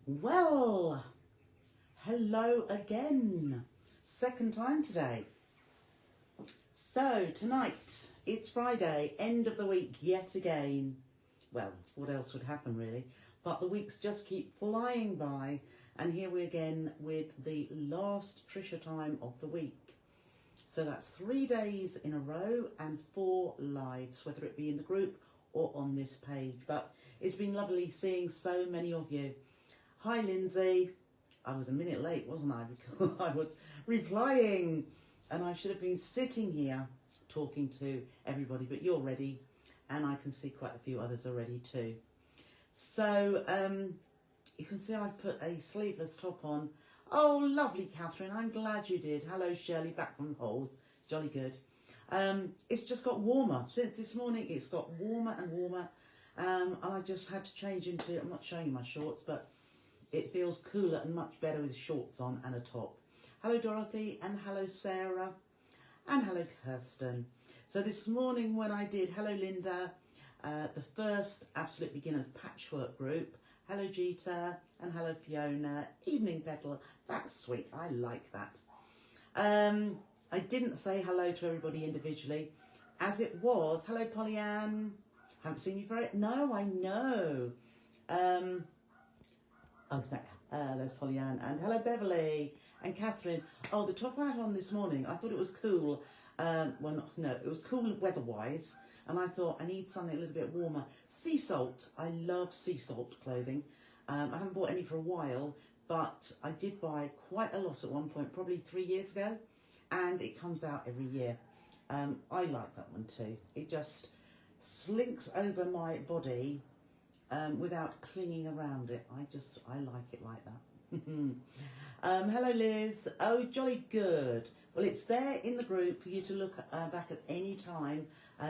Well, hello again. Second time today. So tonight, it's Friday, end of the week yet again. Well, what else would happen really? But the weeks just keep flying by, and here we again with the last Trisha time of the week. So that's 3 days in a row and 4 lives, whether it be in the group or on this page. But it's been lovely seeing so many of you. Hi Lindsay. I was a minute late, wasn't I? Because I was replying and I should have been sitting here talking to everybody, but you're ready and I can see quite a few others are ready too. So you can see I've put a sleeveless top on. Oh, lovely, Catherine. I'm glad you did. Hello, Shirley, back from Halls. Jolly good. It's just got warmer. Since this morning, it's got warmer and warmer. And I just had to change into, I'm not showing you my shorts, but it feels cooler and much better with shorts on and a top. Hello, Dorothy, and hello, Sarah, and hello, Kirsten. So this morning when I did, hello, Linda, the first Absolute Beginners Patchwork group. Hello, Jeeta, and hello, Fiona. Evening, Petal. That's sweet. I like that. I didn't say hello to everybody individually. As it was, hello, Pollyanne. Haven't seen you for it. No, I know. Oh, there's Pollyanne. And hello, Beverly and Catherine. Oh, the top I had on this morning, I thought it was cool. Well, no, it was cool weather-wise. And I thought I need something a little bit warmer. Sea salt. I love sea salt clothing. I haven't bought any for a while, but I did buy quite a lot at one point, probably 3 years ago. And it comes out every year. I like that one too. It just slinks over my body without clinging around it. I like it like that. Hello, Liz. Oh, jolly good. Well, it's there in the group for you to look back at any time,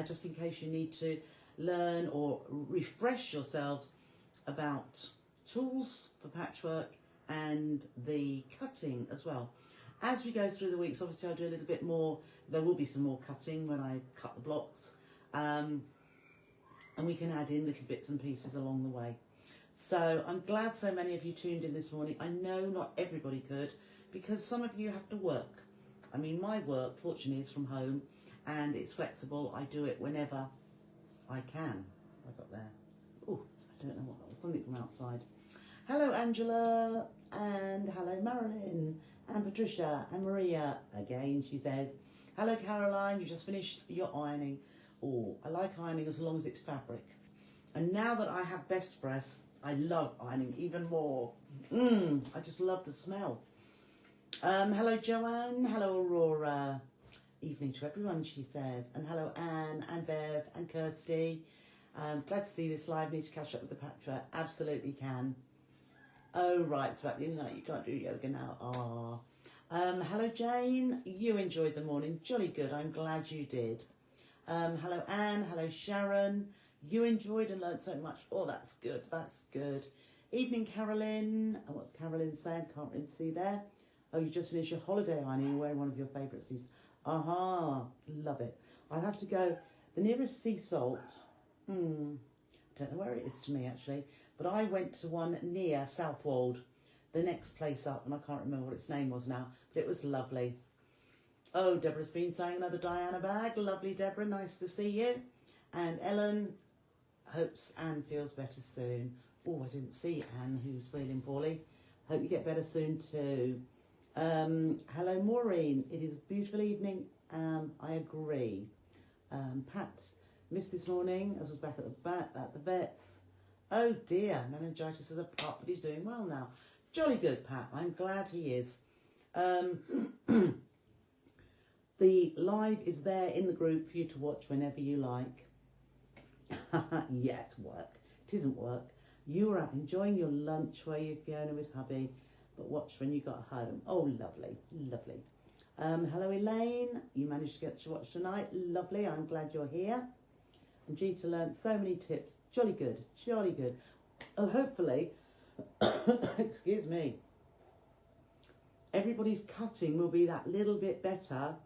just in case you need to learn or refresh yourselves about tools for patchwork and the cutting as well. As we go through the weeks, obviously I'll do a little bit more. There will be some more cutting when I cut the blocks. And we can add in little bits and pieces along the way. So I'm glad so many of you tuned in this morning. I know not everybody could, because some of you have to work. I mean, my work, fortunately, is from home, and it's flexible. I do it whenever I can. I got there. Oh, I don't know what that was. Something from outside. Hello, Angela, and hello, Marilyn, and Patricia, and Maria. Again, she says. Hello, Caroline. You just finished your ironing. Oh, I like ironing as long as it's fabric. And now that I have Best Press, I love ironing even more. I just love the smell. Hello, Joanne. Hello, Aurora. Evening to everyone, she says. And hello, Anne and Bev and Kirsty. Glad to see this live. Need to catch up with the patchwork. Absolutely can. Oh, right. It's about the night. You can't do yoga now. Hello, Jane. You enjoyed the morning. Jolly good. I'm glad you did. Hello, Anne. Hello, Sharon. You enjoyed and learned so much. Oh, that's good. That's good. Evening, Carolyn. Oh, what's Carolyn saying? Can't really see there. Oh, you just finished your holiday ironing. You're wearing one of your favourites. Aha. Love it. I have to go. The nearest sea salt. Don't know where it is to me, actually. But I went to one near Southwold. The next place up. And I can't remember what its name was now. But it was lovely. Oh, Deborah's been saying another Diana bag. Lovely, Deborah. Nice to see you. And Ellen hopes Anne feels better soon. Oh, I didn't see Anne, who's feeling poorly. Hope you get better soon too. Hello, Maureen. It is a beautiful evening. I agree. Pat missed this morning, as was back at the vets. Oh dear, meningitis is a part, but he's doing well now. Jolly good, Pat. I'm glad he is. The live is there in the group for you to watch whenever you like. Yes, work. It isn't work. You were out enjoying your lunch, were you, Fiona, with hubby? But watch when you got home. Oh, lovely, lovely. Hello, Elaine. You managed to get to watch tonight. Lovely. I'm glad you're here. And Jeeta learned so many tips. Jolly good, jolly good. Oh, hopefully, excuse me, everybody's cutting will be that little bit better.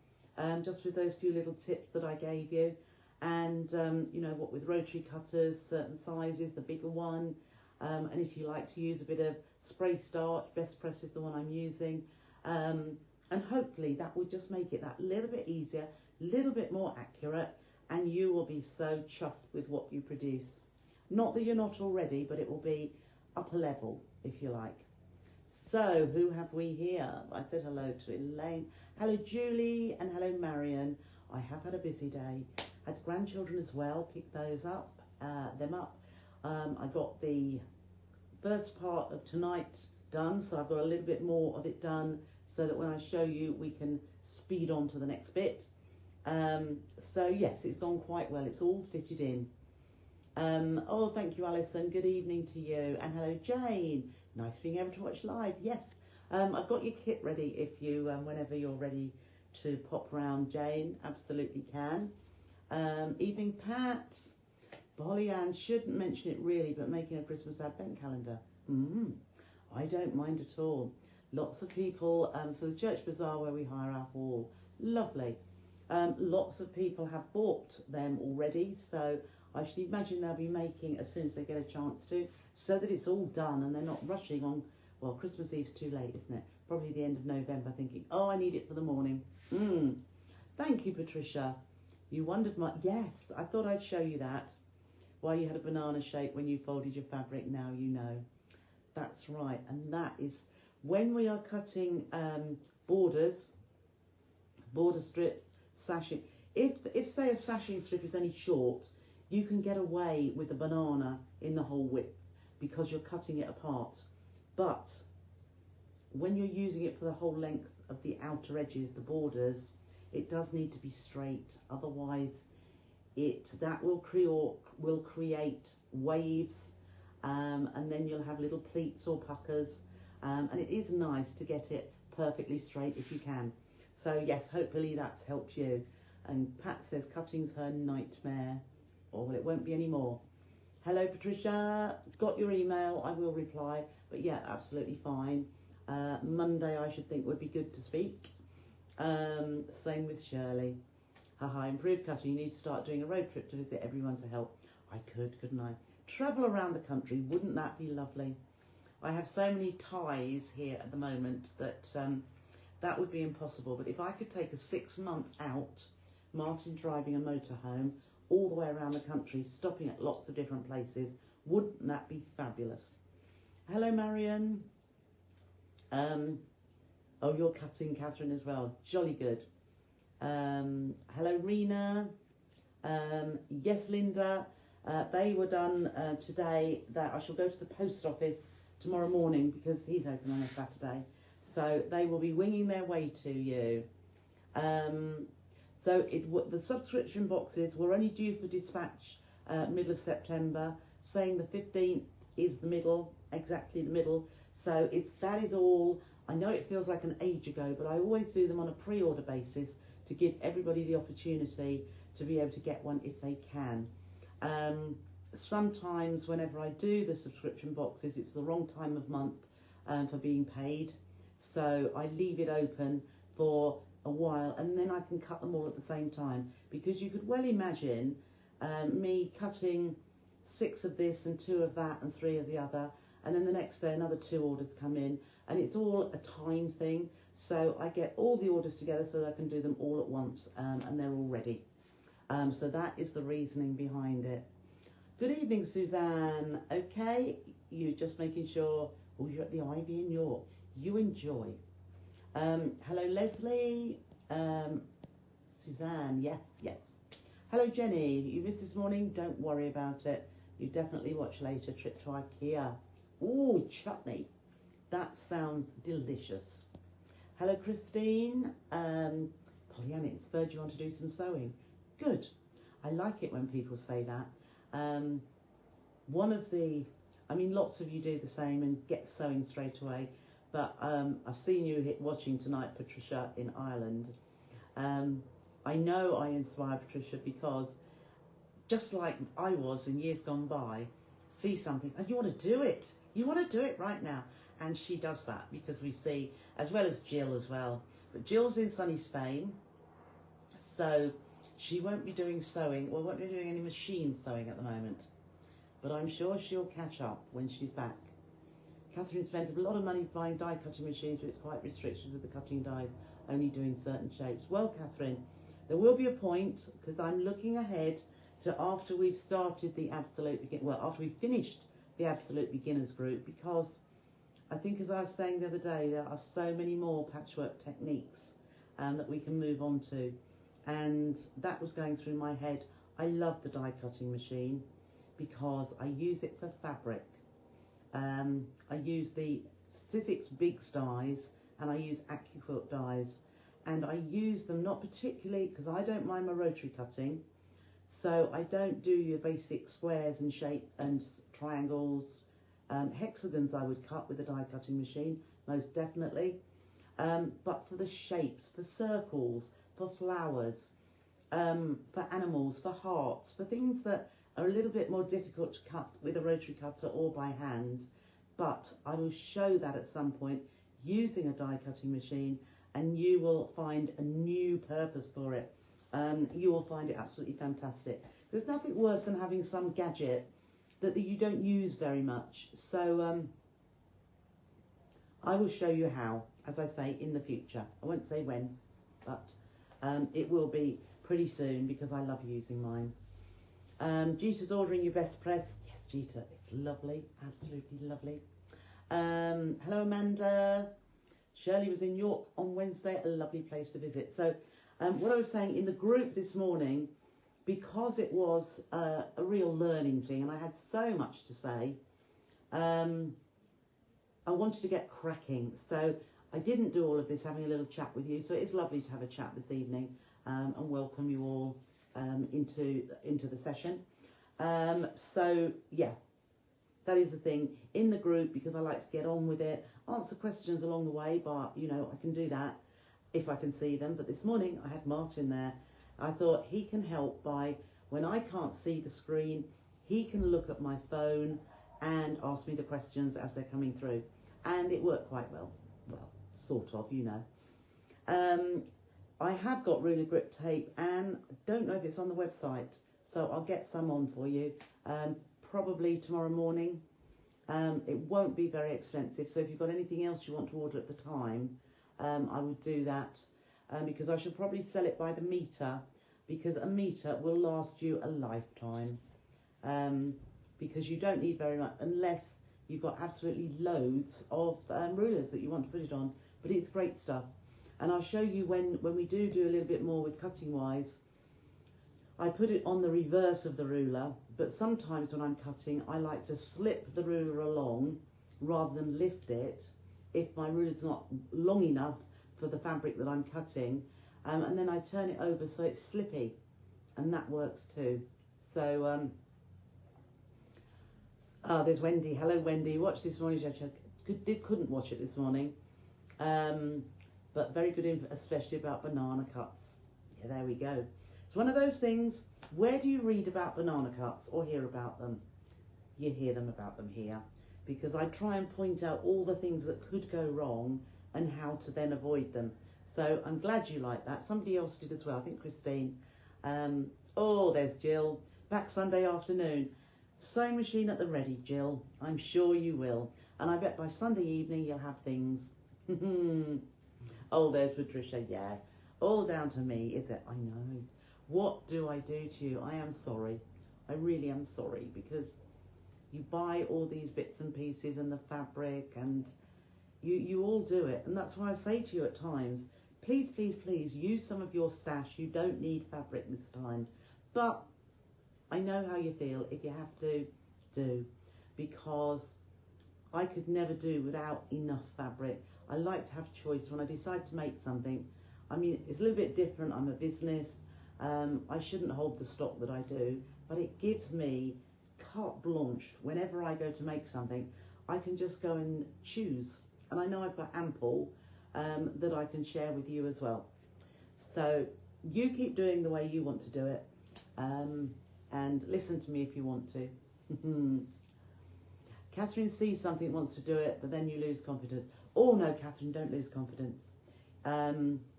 Just with those few little tips that I gave you. And, you know, what with rotary cutters, certain sizes, the bigger one, And if you like to use a bit of spray starch, Best Press is the one I'm using. And hopefully that will just make it that little bit easier, little bit more accurate, and you will be so chuffed with what you produce. Not that you're not already, but it will be upper level, if you like. So, who have we here? I said hello to Elaine. Hello, Julie, and hello, Marion. I have had a busy day. Had grandchildren as well, picked those up, them up. I got the first part of tonight done, so I've got a little bit more of it done, so that when I show you, we can speed on to the next bit. So yes, it's gone quite well. It's all fitted in. Oh, thank you, Alison. Good evening to you. And hello, Jane. Nice being able to watch live. Yes, I've got your kit ready if you, whenever you're ready to pop round, Jane. Absolutely can. Evening, Pat. Polly-Ann shouldn't mention it really, but making a Christmas advent calendar. I don't mind at all. Lots of people for the church bazaar where we hire our hall. Lovely. Lots of people have bought them already, so I should imagine they'll be making as soon as they get a chance to, so that it's all done and they're not rushing on. Well, Christmas Eve's too late, isn't it? Probably the end of November, thinking, oh, I need it for the morning. Thank you, Patricia. You wondered yes, I thought I'd show you that. Why you had a banana shape when you folded your fabric, now you know. That's right, and that is when we are cutting border strips, sashing. If say a sashing strip is any short, you can get away with the banana in the whole width because you're cutting it apart. But when you're using it for the whole length of the outer edges, the borders, it does need to be straight. Otherwise, that will create waves, and then you'll have little pleats or puckers. And it is nice to get it perfectly straight if you can. So yes, hopefully that's helped you. And Pat says cutting's her nightmare. Oh, well, it won't be any more. Hello, Patricia. Got your email. I will reply. But yeah, absolutely fine. Monday, I should think, would be good to speak. Same with Shirley. Haha, improved cutting. You need to start doing a road trip to visit everyone to help. I could, couldn't I? Travel around the country. Wouldn't that be lovely? I have so many ties here at the moment that that would be impossible. But if I could take a 6-month out, Martin driving a motorhome all the way around the country, stopping at lots of different places, wouldn't that be fabulous? Hello, Marion. Oh, you're cutting, Catherine, as well. Jolly good. Hello, Rena. Yes, Linda. They were done today. That I shall go to the post office tomorrow morning because he's open on a Saturday. So they will be winging their way to you. So the subscription boxes were only due for dispatch middle of September, saying the 15th is the middle, exactly the middle. So that is all. I know it feels like an age ago, but I always do them on a pre-order basis to give everybody the opportunity to be able to get one if they can. Sometimes whenever I do the subscription boxes, it's the wrong time of month for being paid. So I leave it open for a while and then I can cut them all at the same time, because you could well imagine me cutting 6 of this and 2 of that and 3 of the other, and then the next day another 2 orders come in, and it's all a time thing. So I get all the orders together so that I can do them all at once, and they're all ready. So that is the reasoning behind it. Good evening, Suzanne. Okay, you're just making sure. Oh, you're at the Ivy in York. You enjoy. Hello, Leslie. Suzanne, yes. Hello, Jenny. You missed this morning? Don't worry about it. You definitely watch later. Trip to IKEA. Ooh, chutney. That sounds delicious. Hello, Christine. Pollyanna, it spurred you on to do some sewing. Good. I like it when people say that. Lots of you do the same and get sewing straight away. But I've seen you watching tonight, Patricia, in Ireland. I know I inspire Patricia because, just like I was in years gone by, see something and you want to do it. You want to do it right now. And she does that because we see, as well as Jill as well. But Jill's in sunny Spain, so she won't be doing sewing, or won't be doing any machine sewing at the moment. but I'm sure she'll catch up when she's back. Catherine spent a lot of money buying die cutting machines, but it's quite restricted with the cutting dies only doing certain shapes. Well, Catherine, there will be a point, because I'm looking ahead to after we've started the after we've finished the Absolute Beginners group, because I think, as I was saying the other day, there are so many more patchwork techniques that we can move on to, and that was going through my head. I love the die cutting machine because I use it for fabric. I use the Sizzix Bigs dies and I use AccuQuilt dies, and I use them not particularly because I don't mind my rotary cutting, so I don't do your basic squares and shape and triangles. Hexagons I would cut with a die cutting machine, most definitely, but for the shapes, for circles, for flowers, for animals, for hearts, for things that are a little bit more difficult to cut with a rotary cutter or by hand, but I will show that at some point using a die cutting machine, and you will find a new purpose for it. You will find it absolutely fantastic. There's nothing worse than having some gadget that you don't use very much. So I will show you how, as I say, in the future. I won't say when, but it will be pretty soon because I love using mine. Gita's ordering your best press. Yes, Gita, it's lovely, absolutely lovely. Hello, Amanda. Shirley was in York on Wednesday, a lovely place to visit. So what I was saying in the group this morning, because it was a real learning thing and I had so much to say, I wanted to get cracking. So I didn't do all of this having a little chat with you. So it's lovely to have a chat this evening and welcome you all into the session. So yeah, that is the thing in the group, because I like to get on with it, answer questions along the way, but you know, I can do that if I can see them. But this morning I had Martin there. I thought he can help by, when I can't see the screen, he can look at my phone and ask me the questions as they're coming through, and it worked quite well, sort of, you know. I have got ruler grip tape, and I don't know if it's on the website, so I'll get some on for you, probably tomorrow morning. It won't be very expensive, so if you've got anything else you want to order at the time, I would do that, because I should probably sell it by the meter, because a meter will last you a lifetime, because you don't need very much unless you've got absolutely loads of rulers that you want to put it on, but it's great stuff. And I'll show you when we do a little bit more with cutting wise. I put it on the reverse of the ruler, but sometimes when I'm cutting, I like to slip the ruler along rather than lift it if my ruler's not long enough for the fabric that I'm cutting, and then I turn it over so it's slippy, and that works too. So there's Wendy. Hello, Wendy. Watched this morning. Couldn't watch it this morning, but very good info, especially about banana cuts. Yeah, there we go. It's one of those things. Where do you read about banana cuts or hear about them? You hear about them here, because I try and point out all the things that could go wrong and how to then avoid them. So I'm glad you like that. Somebody else did as well. I think Christine. Oh, there's Jill. Back Sunday afternoon. Sewing machine at the ready, Jill. I'm sure you will. And I bet by Sunday evening you'll have things. Oh, there's Patricia. Yeah. All down to me, is it? I know. What do I do to you? I am sorry. I really am sorry, because you buy all these bits and pieces and the fabric, and you all do it. And that's why I say to you at times, please, please, please use some of your stash. You don't need fabric this time. But I know how you feel. If you have to, do. Because I could never do without enough fabric. I like to have choice when I decide to make something. I mean, it's a little bit different. I'm a business. I shouldn't hold the stock that I do, but it gives me carte blanche. Whenever I go to make something, I can just go and choose. And I know I've got ample that I can share with you as well. So you keep doing the way you want to do it, and listen to me if you want to. Catherine sees something, wants to do it, but then you lose confidence. Oh no, Catherine, don't lose confidence.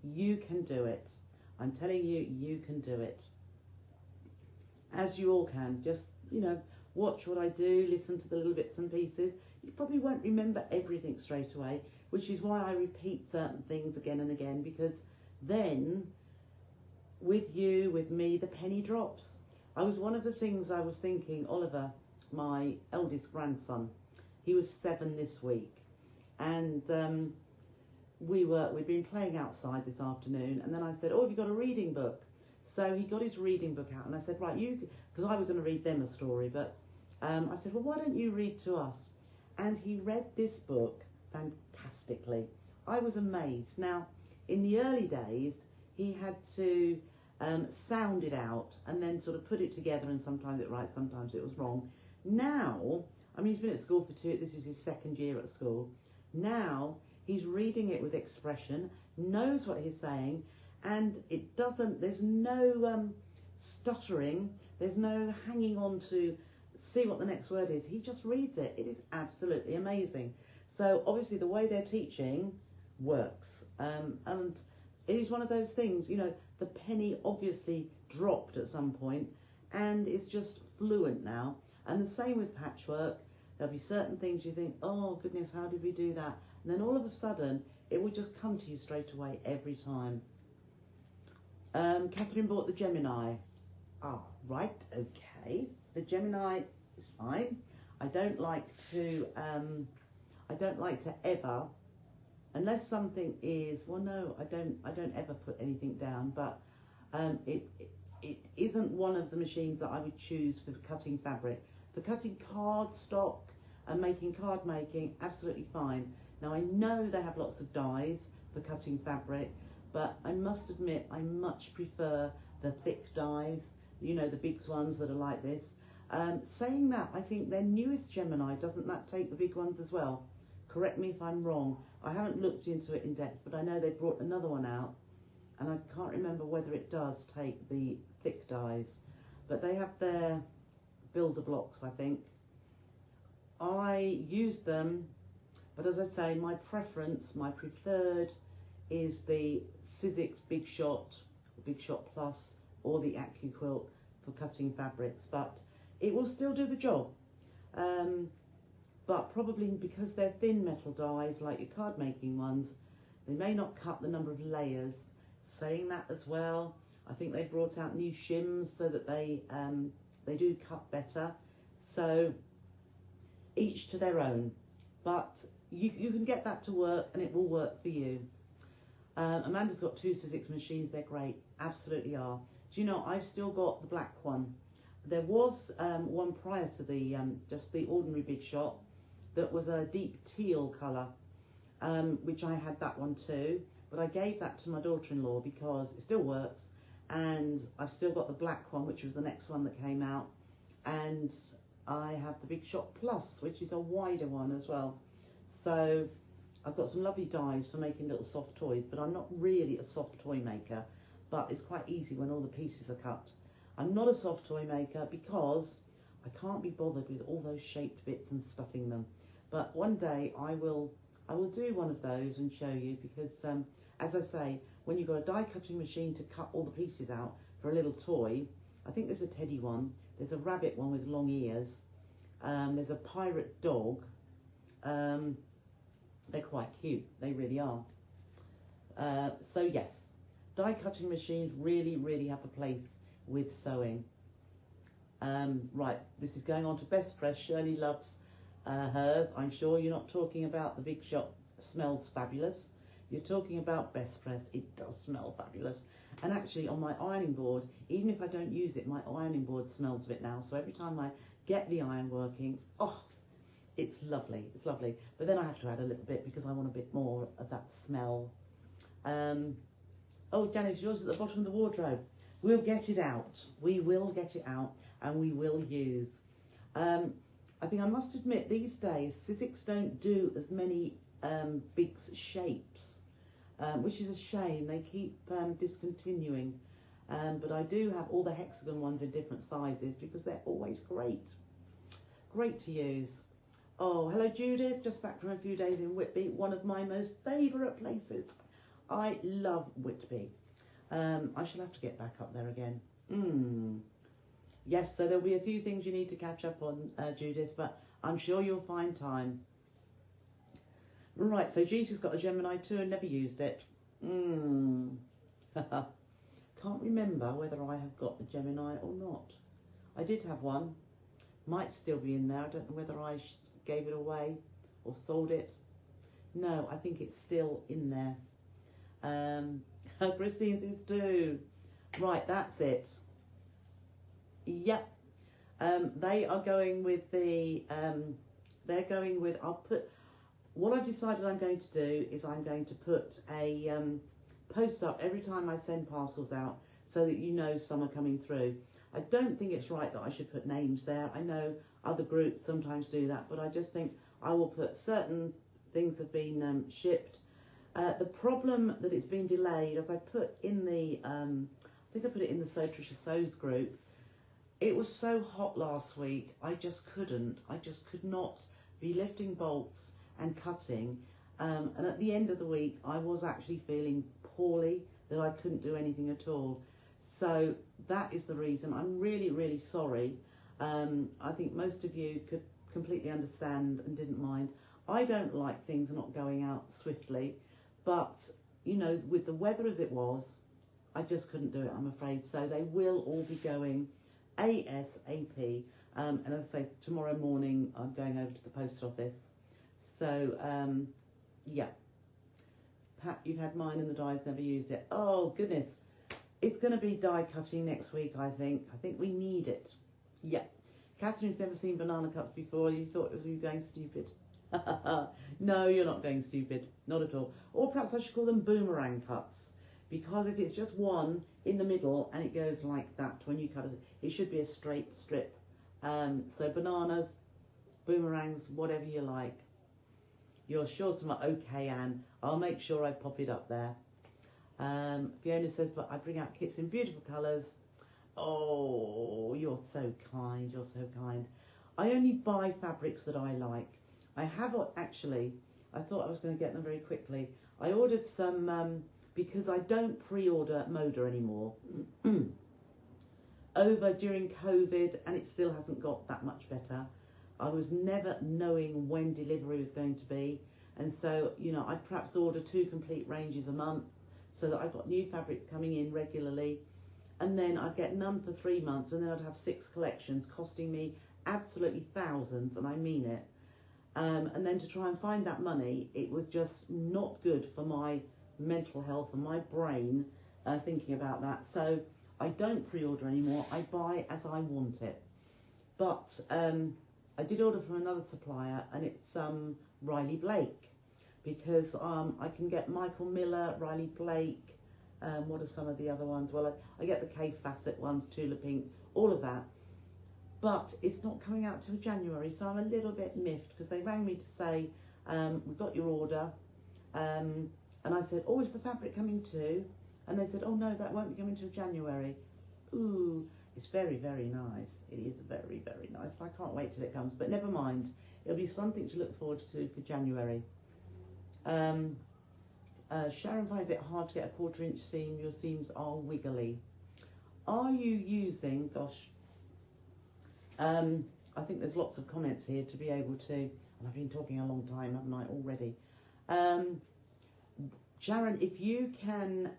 You can do it. I'm telling you, you can do it. As you all can. Just, you know, watch what I do, listen to the little bits and pieces, you probably won't remember everything straight away, which is why I repeat certain things again and again, because then with you, with me, the penny drops. I was one of the things I was thinking, Oliver, my eldest grandson, he was 7 this week, and we'd been playing outside this afternoon, and then I said, oh, have you got a reading book? So he got his reading book out, and I said, right, because I was going to read them a story, but I said, well, why don't you read to us? And he read this book fantastically. I was amazed. Now, in the early days, he had to sound it out and then sort of put it together, and sometimes it right, sometimes it was wrong. Now, I mean, he's been at school for this is his 2nd year at school. Now, he's reading it with expression, knows what he's saying, and there's no stuttering, there's no hanging on to see what the next word is. He just reads it. It is absolutely amazing. So obviously the way they're teaching works. And it is one of those things, you know, the penny obviously dropped at some point and it's just fluent now. And the same with patchwork. There'll be certain things you think, oh goodness, how did we do that? And then all of a sudden, it will just come to you straight away every time. Catherine bought the Gemini. Ah, right, okay. The Gemini is fine. I don't like to ever, unless something is, well no, I don't ever put anything down, but it isn't one of the machines that I would choose for cutting fabric. For cutting cardstock and making card making, absolutely fine. Now I know they have lots of dyes for cutting fabric, but I must admit I much prefer the thick dyes, you know, the big ones that are like this. Saying that, I think their newest Gemini, doesn't that take the big ones as well? Correct me if I'm wrong. I haven't looked into it in depth, but I know they brought another one out, and I can't remember whether it does take the thick dyes. But they have their builder blocks, I think. I use them, but as I say, my preference, my preferred, is the Sizzix Big Shot, Big Shot Plus, or the AccuQuilt for cutting fabrics. But it will still do the job. But probably because they're thin metal dies, like your card making ones, they may not cut the number of layers. Saying that as well, I think they brought out new shims so that they do cut better. So each to their own, but you can get that to work and it will work for you. Amanda's got 2 Sizzix machines, they're great, absolutely are. Do you know, I've still got the black one. There was one prior to the just the ordinary Big Shot that was a deep teal colour, which I had that one too, but I gave that to my daughter-in-law because it still works, and I've still got the black one, which was the next one that came out, and I have the Big Shot Plus, which is a wider one as well. So I've got some lovely dies for making little soft toys, but I'm not really a soft toy maker, but it's quite easy when all the pieces are cut. I'm not a soft toy maker because I can't be bothered with all those shaped bits and stuffing them. But one day I will do one of those and show you, because as I say, when you've got a die cutting machine to cut all the pieces out for a little toy, I think there's a teddy one, there's a rabbit one with long ears, there's a pirate dog. They're quite cute, they really are. So yes, die cutting machines really have a place with sewing. Right, this is going on to Best Press. Shirley loves hers. I'm sure you're not talking about the Big Shot smells fabulous. You're talking about Best Press. It does smell fabulous. And actually on my ironing board, even if I don't use it, my ironing board smells of it now. So every time I get the iron working, oh, it's lovely, it's lovely. But then I have to add a little bit because I want a bit more of that smell. Oh, Janice, yours at the bottom of the wardrobe. We'll get it out. We will get it out and we will use. I think I must admit these days, Sizzix don't do as many big shapes, which is a shame. They keep discontinuing. But I do have all the hexagon ones in different sizes because they're always great. Great to use. Oh, hello Judith, just back from a few days in Whitby, one of my most favourite places. I love Whitby. I shall have to get back up there again. Yes, so there'll be a few things you need to catch up on, Judith, but I'm sure you'll find time. Right, so Gita's got a Gemini too and never used it. Can't remember whether I have got a Gemini or not. I did have one. Might still be in there. I don't know whether I gave it away or sold it. No, I think it's still in there. Christine says do. Right, that's it. Yep. They are going with the, they're going with, what I've decided I'm going to do is I'm going to put a post up every time I send parcels out so that you know some are coming through. I don't think it's right that I should put names there. I know other groups sometimes do that, but I just think I will put certain things have been shipped. The problem that it's been delayed, as I put in the, I think I put it in the Trisha Sews group, it was so hot last week, I just could not be lifting bolts and cutting. And at the end of the week, I was actually feeling poorly, that I couldn't do anything at all. So that is the reason. I'm really, really sorry. I think most of you could completely understand and didn't mind. I don't like things not going out swiftly, but, you know, with the weather as it was, I just couldn't do it, I'm afraid. So they will all be going ASAP. And as I say, tomorrow morning, I'm going over to the post office. So, yeah. Pat, you've had mine and the die's never used it. Oh, goodness. It's going to be die cutting next week, I think. I think we need it. Yeah. Catherine's never seen banana cuts before. You thought it was you going stupid. No, you're not going stupid. Not at all. Or perhaps I should call them boomerang cuts. Because if it's just one in the middle and it goes like that when you cut it, it should be a straight strip. So bananas, boomerangs, whatever you like. You're sure some are okay, Anne. I'll make sure I pop it up there. Fiona says, but I bring out kits in beautiful colours. Oh, you're so kind. You're so kind. I only buy fabrics that I like. I have actually, I thought I was going to get them very quickly. I ordered some, because I don't pre-order Moda anymore. Over during COVID, and it still hasn't got that much better. I was never knowing when delivery was going to be. And so, you know, I'd perhaps order 2 complete ranges a month so that I've got new fabrics coming in regularly. And then I'd get none for 3 months, and then I'd have 6 collections costing me absolutely thousands, and I mean it. And then to try and find that money, it was just not good for my mental health and my brain thinking about that. So I don't pre-order anymore. I buy as I want it. But I did order from another supplier, and it's Riley Blake, because I can get Michael Miller, Riley Blake, what are some of the other ones? Well, I get the K Facet ones, Tula Pink, all of that. But it's not coming out till January, so I'm a little bit miffed, because they rang me to say, we've got your order. And I said, oh, is the fabric coming too? And they said, oh no, that won't be coming till January. Ooh, it's very, very nice. It is very, very nice. I can't wait till it comes, but never mind. It'll be something to look forward to for January. Sharon finds it hard to get a 1/4 inch seam. Your seams are wiggly. Are you using, gosh, I think there's lots of comments here to be able to, and I've been talking a long time, haven't I, already? Sharon, if you can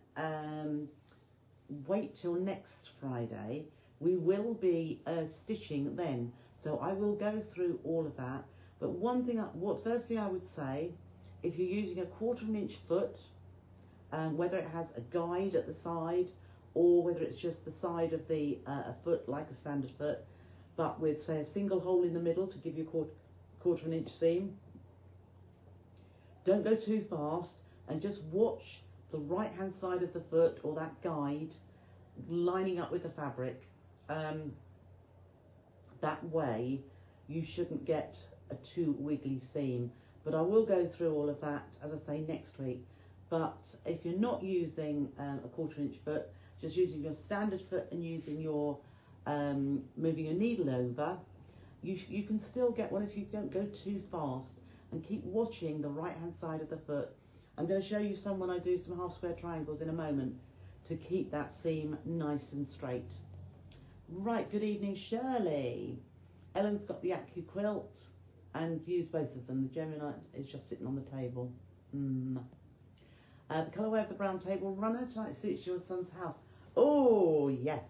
wait till next Friday, we will be stitching then. So I will go through all of that. But one thing, firstly I would say, if you're using a 1/4 inch foot, whether it has a guide at the side or whether it's just the side of the foot like a standard foot, but with, say, a single hole in the middle to give you a 1/4 inch seam, don't go too fast and just watch the right hand side of the foot or that guide lining up with the fabric. That way you shouldn't get a too wiggly seam. But I will go through all of that, as I say, next week. But if you're not using a 1/4 inch foot, just using your standard foot and using your moving your needle over, you can still get one if you don't go too fast, and keep watching the right hand side of the foot. I'm going to show you some when I do some half square triangles in a moment to keep that seam nice and straight. Right, good evening, Shirley. Ellen's got the Acu quilt and used both of them. The Gemini is just sitting on the table. The colourway of the brown table runner tonight suits your son's house. Oh, yes.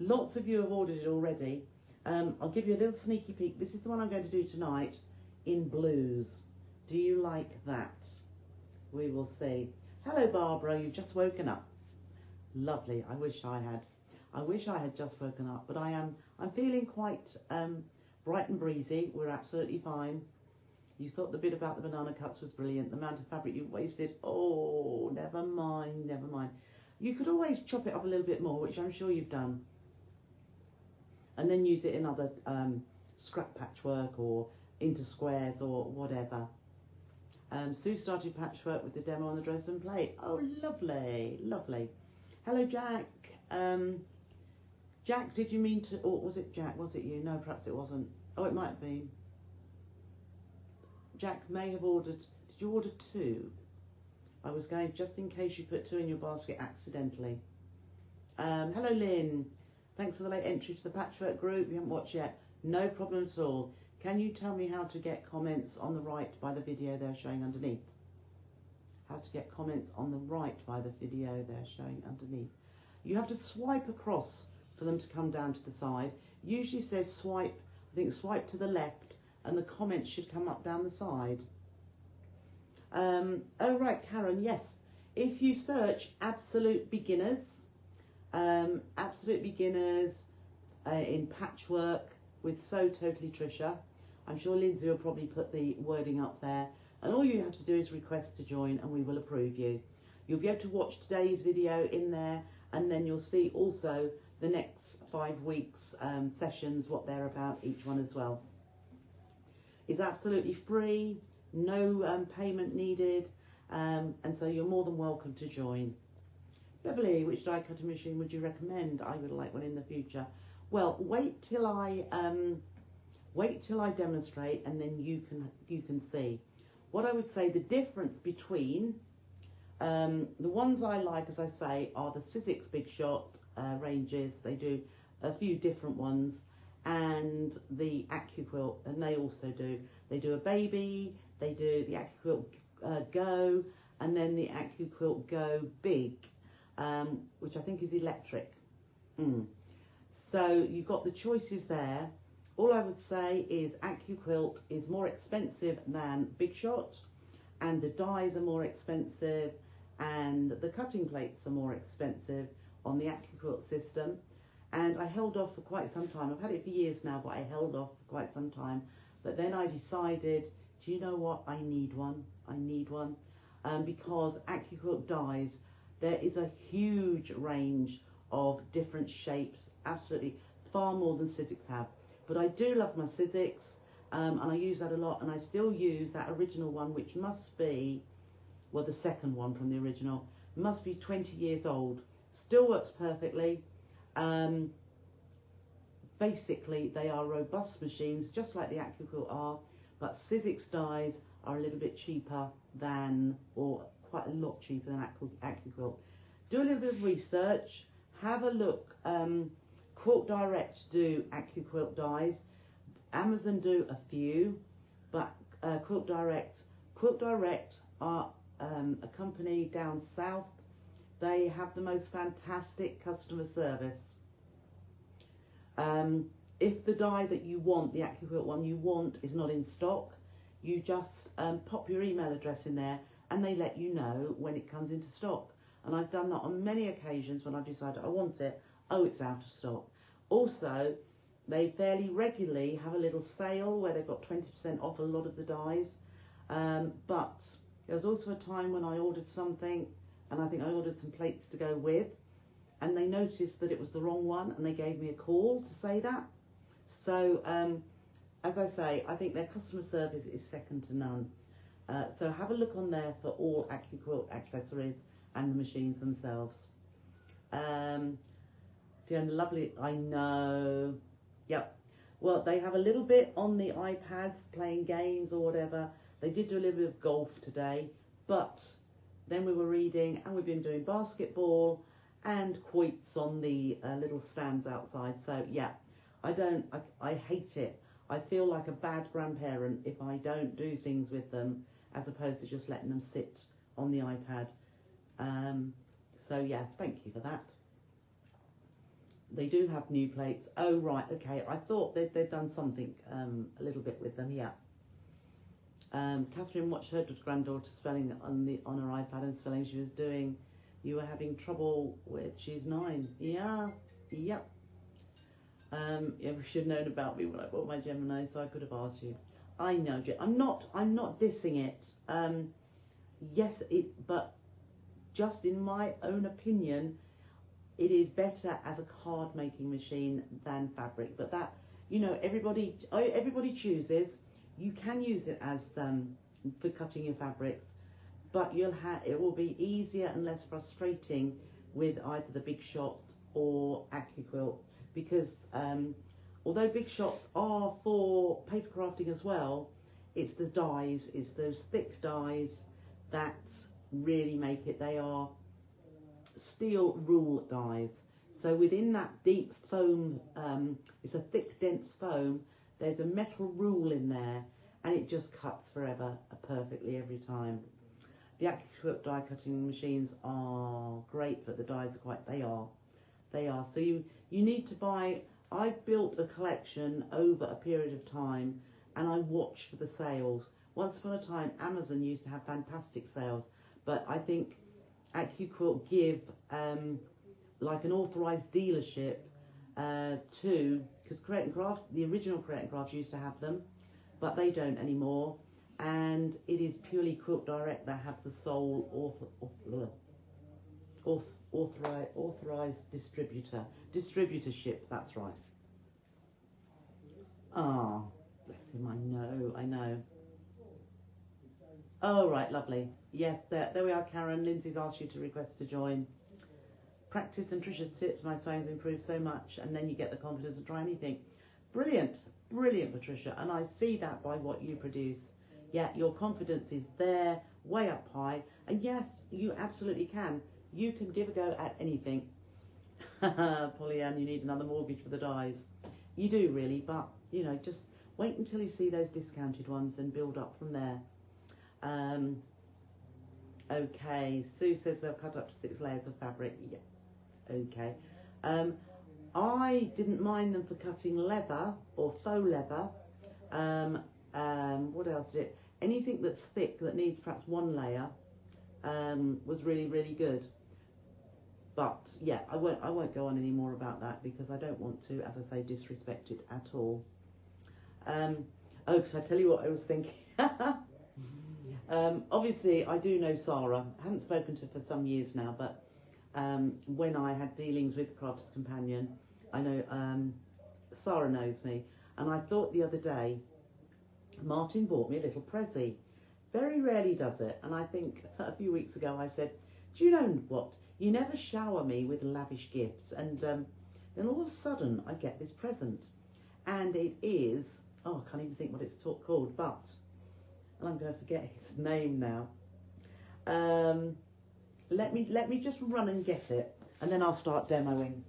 Lots of you have ordered it already. I'll give you a little sneaky peek. This is the one I'm going to do tonight in blues. Do you like that? We will see. Hello, Barbara. You've just woken up. Lovely. I wish I had. I wish I had just woken up, but I'm feeling quite bright and breezy. We're absolutely fine. You thought the bit about the banana cuts was brilliant. The amount of fabric you wasted. Oh, never mind, never mind. You could always chop it up a little bit more, which I'm sure you've done, and then use it in other scrap patchwork or into squares or whatever. Sue started patchwork with the demo on the Dresden plate. Oh, lovely, lovely. Hello, Jack. Jack, did you mean to, or was it Jack? Was it you? No, perhaps it wasn't. Oh, it might have been. Jack may have ordered, did you order 2? I was going, just in case you put 2 in your basket accidentally. Hello, Lynn. Thanks for the late entry to the patchwork group. You haven't watched yet. No problem at all. Can you tell me how to get comments on the right by the video they're showing underneath? How to get comments on the right by the video they're showing underneath. You have to swipe across for them to come down to the side. Usually says swipe, I think swipe to the left, and the comments should come up down the side. Oh right, Karen, yes. If you search absolute beginners in patchwork with So Totally Trisha, I'm sure Lindsay will probably put the wording up there, and all you have to do is request to join and we will approve you. You'll be able to watch today's video in there, and then you'll see also the next 5 weeks sessions, what they're about, each one as well. It's absolutely free, no payment needed, and so you're more than welcome to join. Beverly, which die cutting machine would you recommend? I would like one in the future. Well, wait till I demonstrate, and then you can see. What I would say the difference between the ones I like, as I say, are the Sizzix Big Shot ranges. They do a few different ones, and the Acu quilt, and they also do. They do a baby, they do the Acu quilt Go, and then the Acu quilt Go Big, which I think is electric. So you've got the choices there. All I would say is Acu quilt is more expensive than Big Shot, and the dies are more expensive, and the cutting plates are more expensive on the Acu quilt system. And I held off for quite some time. I've had it for years now, but I held off for quite some time. But then I decided, do you know what? I need one. I need one. Because Acu quilt dies, there is a huge range of different shapes, absolutely far more than Sizzix have. But I do love my Sizzix, and I use that a lot, and I still use that original one, which must be, well, the second one from the original, must be 20 years old. Still works perfectly. Basically, they are robust machines, just like the Acu quilt are, but Sizzix dies are a little bit cheaper than, or quite a lot cheaper than Acu quilt. Do a little bit of research, have a look. Quilt Direct do Acu quilt dies. Amazon do a few, but Quilt Direct are a company down south. They have the most fantastic customer service. If the die that you want, the Acu quilt one you want, is not in stock, you just pop your email address in there, and they let you know when it comes into stock. And I've done that on many occasions when I've decided I want it. Oh, it's out of stock. Also, they fairly regularly have a little sale where they've got 20% off a lot of the dies. But there was also a time when I ordered something, and I think I ordered some plates to go with, and they noticed that it was the wrong one, and they gave me a call to say that. So, as I say, I think their customer service is second to none. So have a look on there for all Acu quilt accessories and the machines themselves. Fiona, lovely, I know. Yep. Well, they have a little bit on the iPads, playing games or whatever. They did do a little bit of golf today, but then we were reading, and we've been doing basketball, and quoits on the little stands outside. So yeah, I hate it. I feel like a bad grandparent if I don't do things with them, as opposed to just letting them sit on the iPad. So yeah, thank you for that. They do have new plates. Oh right, okay. I thought they'd done something a little bit with them. Yeah. Catherine watched her granddaughter spelling on her iPad and spelling she was doing. You were having trouble with. She's 9. Yeah. Yep. Yeah, you should have known about me when I bought my Gemini, so I could have asked you. I know, I'm not dissing it. Yes, but just in my own opinion, it is better as a card making machine than fabric. But that, you know, everybody chooses. You can use it as for cutting your fabrics, but it will be easier and less frustrating with either the Big Shot or AccuQuilt, because although Big Shots are for paper crafting as well, it's the dyes, it's those thick dyes that really make it. They are steel rule dyes. So within that deep foam, it's a thick, dense foam, there's a metal rule in there, and it just cuts forever, perfectly every time. The AccuQuilt die cutting machines are great, but the dyes are they are. So you need to buy. I've built a collection over a period of time, and I watch for the sales. Once upon a time, Amazon used to have fantastic sales, but I think AccuQuilt give like an authorised dealership to, because Create and Craft, the original Create and Craft used to have them, but they don't anymore, and it is purely Quilt Direct that have the sole authorised distributorship. That's right. Ah, bless him. I know. Oh right, lovely. Yes, there we are, Karen. Lindsay's asked you to request to join. Practice and Trisha's tips. My sewing's improved so much, and then you get the confidence to try anything. Brilliant, Patricia. And I see that by what you produce. Yeah, your confidence is there, way up high. And yes, you absolutely can. You can give a go at anything. Pollyann, you need another mortgage for the dyes. You do really, but you know, just wait until you see those discounted ones and build up from there. Okay, Sue says they'll cut up to 6 layers of fabric. Yeah, okay. I didn't mind them for cutting leather or faux leather. What else did it? Anything that's thick that needs perhaps 1 layer was really good. But yeah, I won't go on any more about that, because I don't want to, as I say, disrespect it at all. Because I tell you what I was thinking. Obviously, I do know Sarah. I haven't spoken to her for some years now, but when I had dealings with Crafter's Companion, I know Sarah knows me. And I thought the other day, Martin bought me a little Prezi. Very rarely does it. And I think a few weeks ago I said, do you know what? You never shower me with lavish gifts. And then all of a sudden I get this present. And it is, oh, I can't even think what it's called, but, and I'm going to forget his name now. Let me just run and get it, and then I'll start demoing.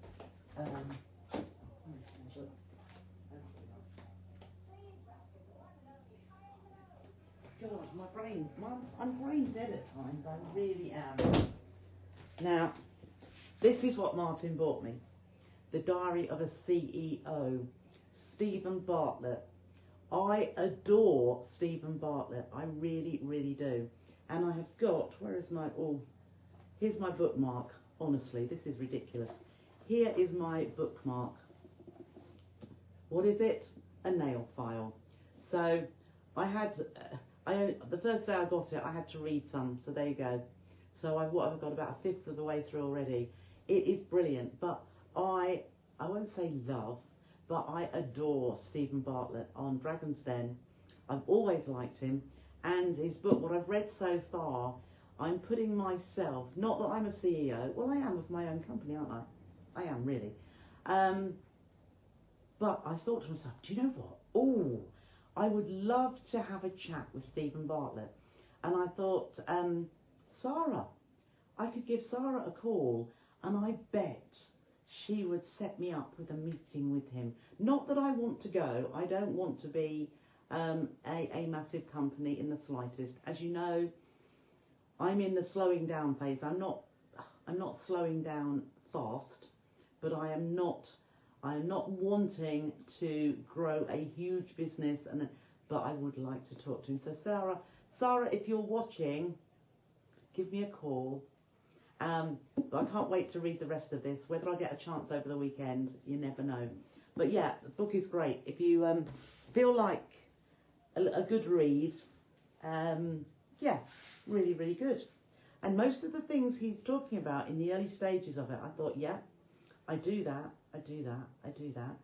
God, I'm brain dead at times, I really am. Now, this is what Martin bought me. The Diary of a CEO, Stephen Bartlett. I adore Stephen Bartlett, I really do. And I have got, where is my, oh, here's my bookmark. Honestly, this is ridiculous. Here is my bookmark. What is it? A nail file. So I had, the first day I got it, I had to read some, so there you go. So I've got about 1/5 of the way through already. It is brilliant, but I won't say love, but I adore Stephen Bartlett on Dragon's Den. I've always liked him, and his book, what I've read so far, I'm putting myself, not that I'm a CEO, well I am of my own company, aren't I? I am really. But I thought to myself, do you know what? Oh, I would love to have a chat with Stephen Bartlett. And I thought, Sarah, I could give Sarah a call. and I bet she would set me up with a meeting with him. Not that I want to go. I don't want to be a massive company in the slightest. As you know, I'm in the slowing down phase. I'm not slowing down fast, but I am not wanting to grow a huge business, but I would like to talk to him. So Sarah, if you're watching, give me a call. But I can't wait to read the rest of this. Whether I get a chance over the weekend, you never know. But yeah, the book is great. If you feel like a good read, yeah, really, really good. And most of the things he's talking about in the early stages of it, I thought, yeah, I do that, I do that, I do that.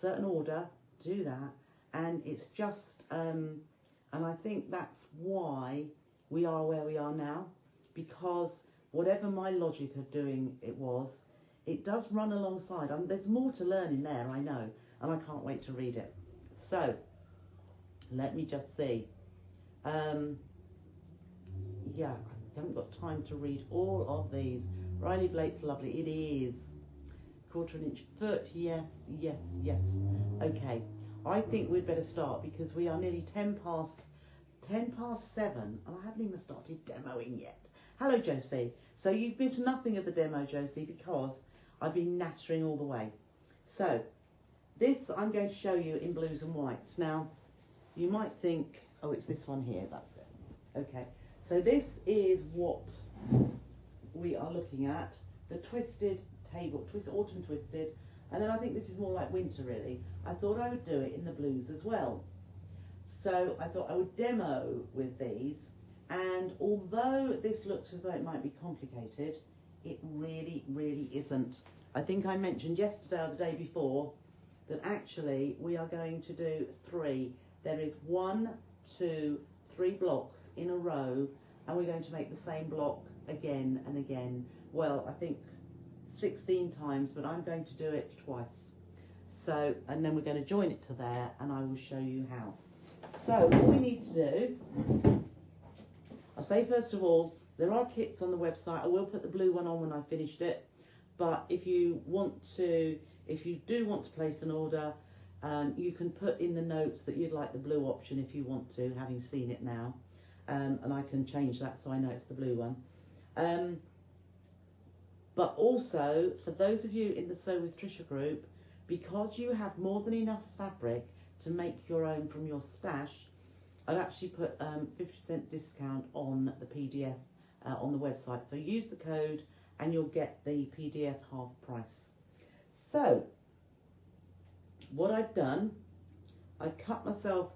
Certain order, do that. And it's just, and I think that's why we are where we are now, because whatever my logic of doing it does run alongside. There's more to learn in there, I know, and I can't wait to read it. So, let me just see. Yeah, I haven't got time to read all of these. Riley Blake's lovely. It is. 1/4 inch foot. Yes, yes, yes. Okay. I think we'd better start because we are nearly 10 past 7 and I haven't even started demoing yet. Hello, Josie. So you've missed nothing of the demo, Josie, because I've been nattering all the way. So this I'm going to show you in blues and whites. Now, you might think, oh, it's this one here. That's it. Okay. So this is what we are looking at. The twisted table, autumn twisted. And then I think this is more like winter, really. I thought I would do it in the blues as well. So I thought I would demo with these. And although this looks as though it might be complicated, it really, really isn't. I think I mentioned yesterday or the day before that actually we are going to do 3. There is 1, 2, 3 blocks in a row, and we're going to make the same block again and again. Well, I think 16 times, but I'm going to do it twice. So, and then we're going to join it to there, and I will show you how. So, what we need to do, I'll say first of all, there are kits on the website. I will put the blue one on when I've finished it, but if you do want to place an order, you can put in the notes that you'd like the blue option if you want to, having seen it now, and I can change that so I know it's the blue one. But also, for those of you in the Sew with Trisha group, because you have more than enough fabric to make your own from your stash, I've actually put 50% discount on the PDF on the website. So use the code and you'll get the PDF half price. So, what I've done, I cut myself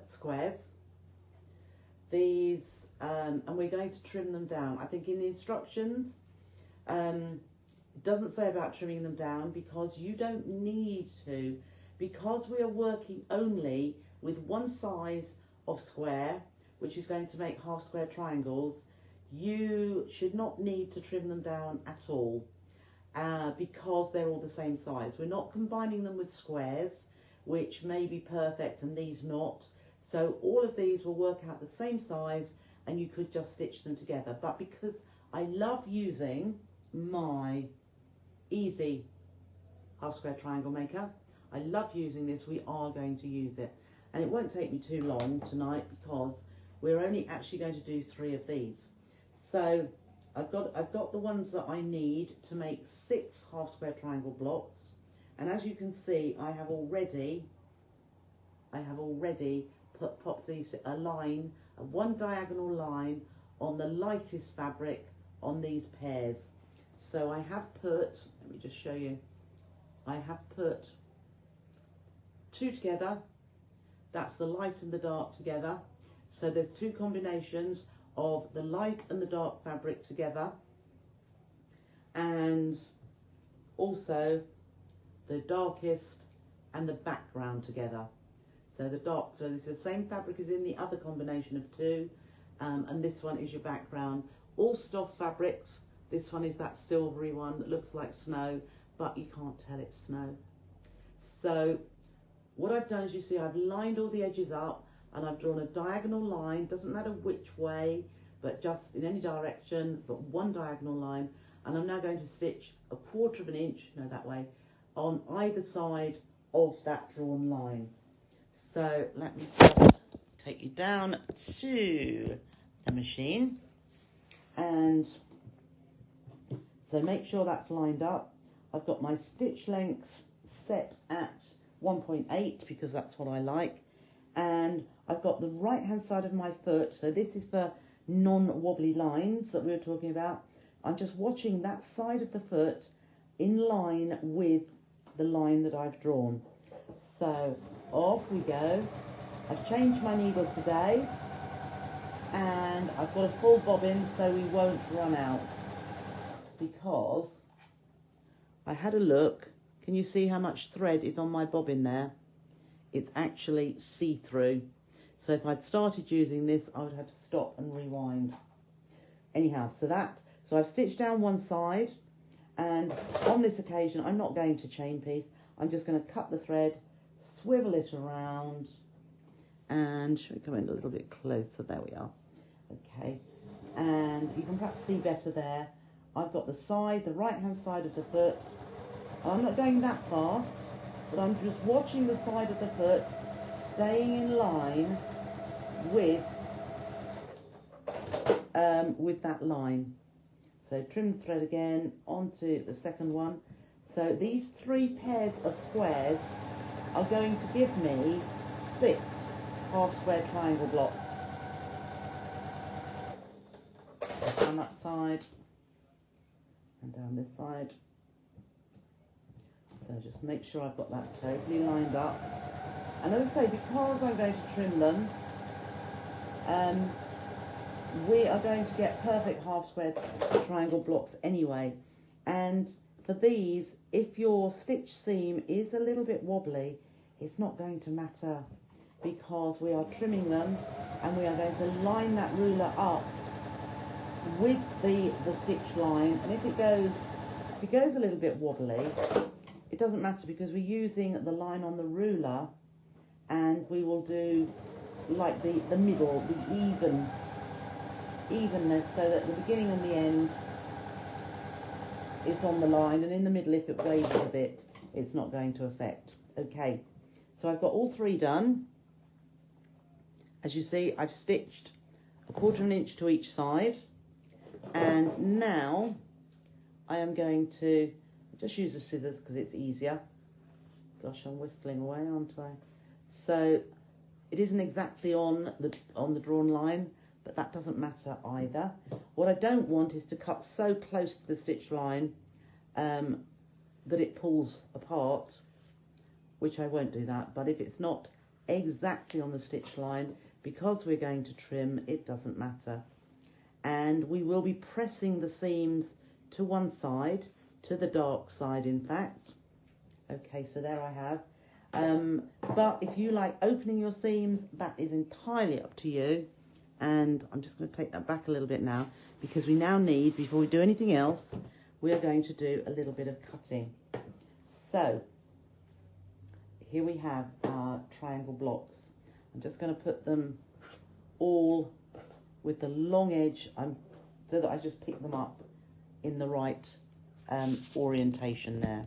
squares. These, and we're going to trim them down. I think in the instructions, it doesn't say about trimming them down because you don't need to, because we are working only with one size of square, which is going to make half square triangles. You should not need to trim them down at all because they're all the same size. We're not combining them with squares, which may be perfect and these not. So all of these will work out the same size and you could just stitch them together. But because I love using my easy half square triangle maker, I love using this, we are going to use it. And it won't take me too long tonight because we're only actually going to do 3 of these. So I've got the ones that I need to make 6 half square triangle blocks. And as you can see, I have already popped these one diagonal line on the lightest fabric on these pairs. So I have put, let me just show you, I have put 2 together. That's the light and the dark together. So there's 2 combinations of the light and the dark fabric together, and also the darkest and the background together. So the dark, so this is the same fabric as in the other combination of 2, and this one is your background. All stuff fabrics. This one is that silvery one that looks like snow, but you can't tell it's snow. So what I've done is, you see, I've lined all the edges up and I've drawn a diagonal line, doesn't matter which way, but just in any direction, but one diagonal line. and I'm now going to stitch 1/4 of an inch, no that way, on either side of that drawn line. So let me just take you down to the machine, and so make sure that's lined up. I've got my stitch length set at 1.8 because that's what I like, and I've got the right hand side of my foot, so this is for non-wobbly lines that we were talking about. I'm just watching that side of the foot in line with the line that I've drawn. So off we go. I've changed my needle today, and I've got a full bobbin so we won't run out, because I had a look. Can you see how much thread is on my bobbin there? It's actually see-through. So if I'd started using this, I would have to stop and rewind. Anyhow, so I've stitched down one side, and on this occasion, I'm not going to chain piece. I'm just going to cut the thread, swivel it around, and should we come in a little bit closer? There we are. Okay, and you can perhaps see better there. I've got the right-hand side of the foot. I'm not going that fast, but I'm just watching the side of the foot, staying in line with that line. So trim the thread again onto the second one. So these 3 pairs of squares are going to give me 6 half square triangle blocks. Down that side and down this side. So just make sure I've got that totally lined up. And as I say, because I'm going to trim them, we are going to get perfect half square triangle blocks anyway. And for these, if your stitch seam is a little bit wobbly, it's not going to matter, because we are trimming them and we are going to line that ruler up with the stitch line. And if it goes a little bit wobbly, it doesn't matter, because we're using the line on the ruler, and we will do like the middle, the evenness, so that the beginning and the end is on the line, and in the middle, if it waves a bit, it's not going to affect. Okay, so I've got all 3 done. As you see, I've stitched 1/4 of an inch to each side, and now I am going to just use the scissors because it's easier. Gosh, I'm whistling away, aren't I? So it isn't exactly on the drawn line, but that doesn't matter either. What I don't want is to cut so close to the stitch line that it pulls apart, which I won't do that. But if it's not exactly on the stitch line, because we're going to trim, it doesn't matter. And we will be pressing the seams to one side, to the dark side in fact. Okay, so there I have. But if you like opening your seams, that is entirely up to you. And I'm just going to take that back a little bit now, because we now need, before we do anything else, we are going to do a little bit of cutting. So here we have our triangle blocks. I'm just going to put them all with the long edge, so that I just pick them up in the right orientation there.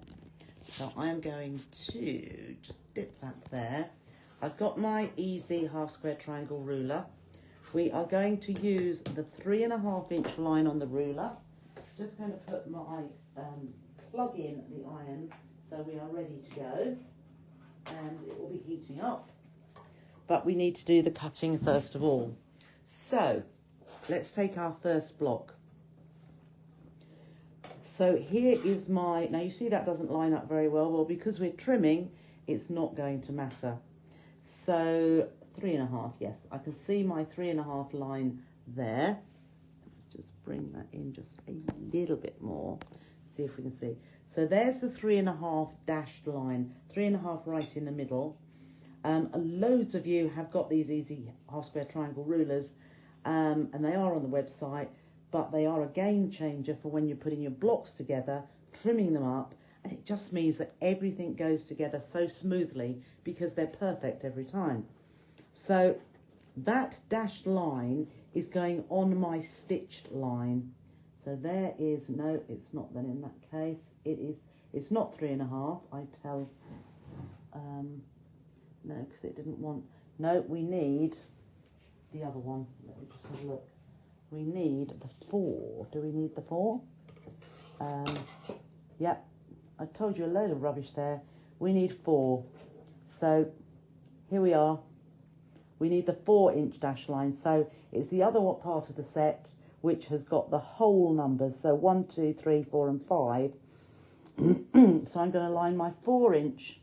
So I am going to just dip that there. I've got my easy half square triangle ruler. We are going to use the 3.5 inch line on the ruler. Just going to put my plug in the iron so we are ready to go, and it will be heating up. But we need to do the cutting first of all. So let's take our first block. So here is my, now you see that doesn't line up very well. Well, because we're trimming, it's not going to matter. So 3.5, yes, I can see my 3.5 line there. Let's just bring that in just a little bit more, see if we can see. So there's the 3.5 dashed line, 3.5 right in the middle. Loads of you have got these easy half square triangle rulers, and they are on the website, but they are a game changer for when you're putting your blocks together, trimming them up, and it just means that everything goes together so smoothly because they're perfect every time. So that dashed line is going on my stitched line. So there is, no, it's not then in that case. It's not 3.5, I tell, no, because it didn't want, no, we need the other one. Let me just have a look. We need the 4. Do we need the 4? Yep, I told you a load of rubbish there. We need 4. So here we are. We need the 4-inch dash line. So it's the other part of the set which has got the whole numbers. So 1, 2, 3, 4 and 5. So I'm going to line my 4-inch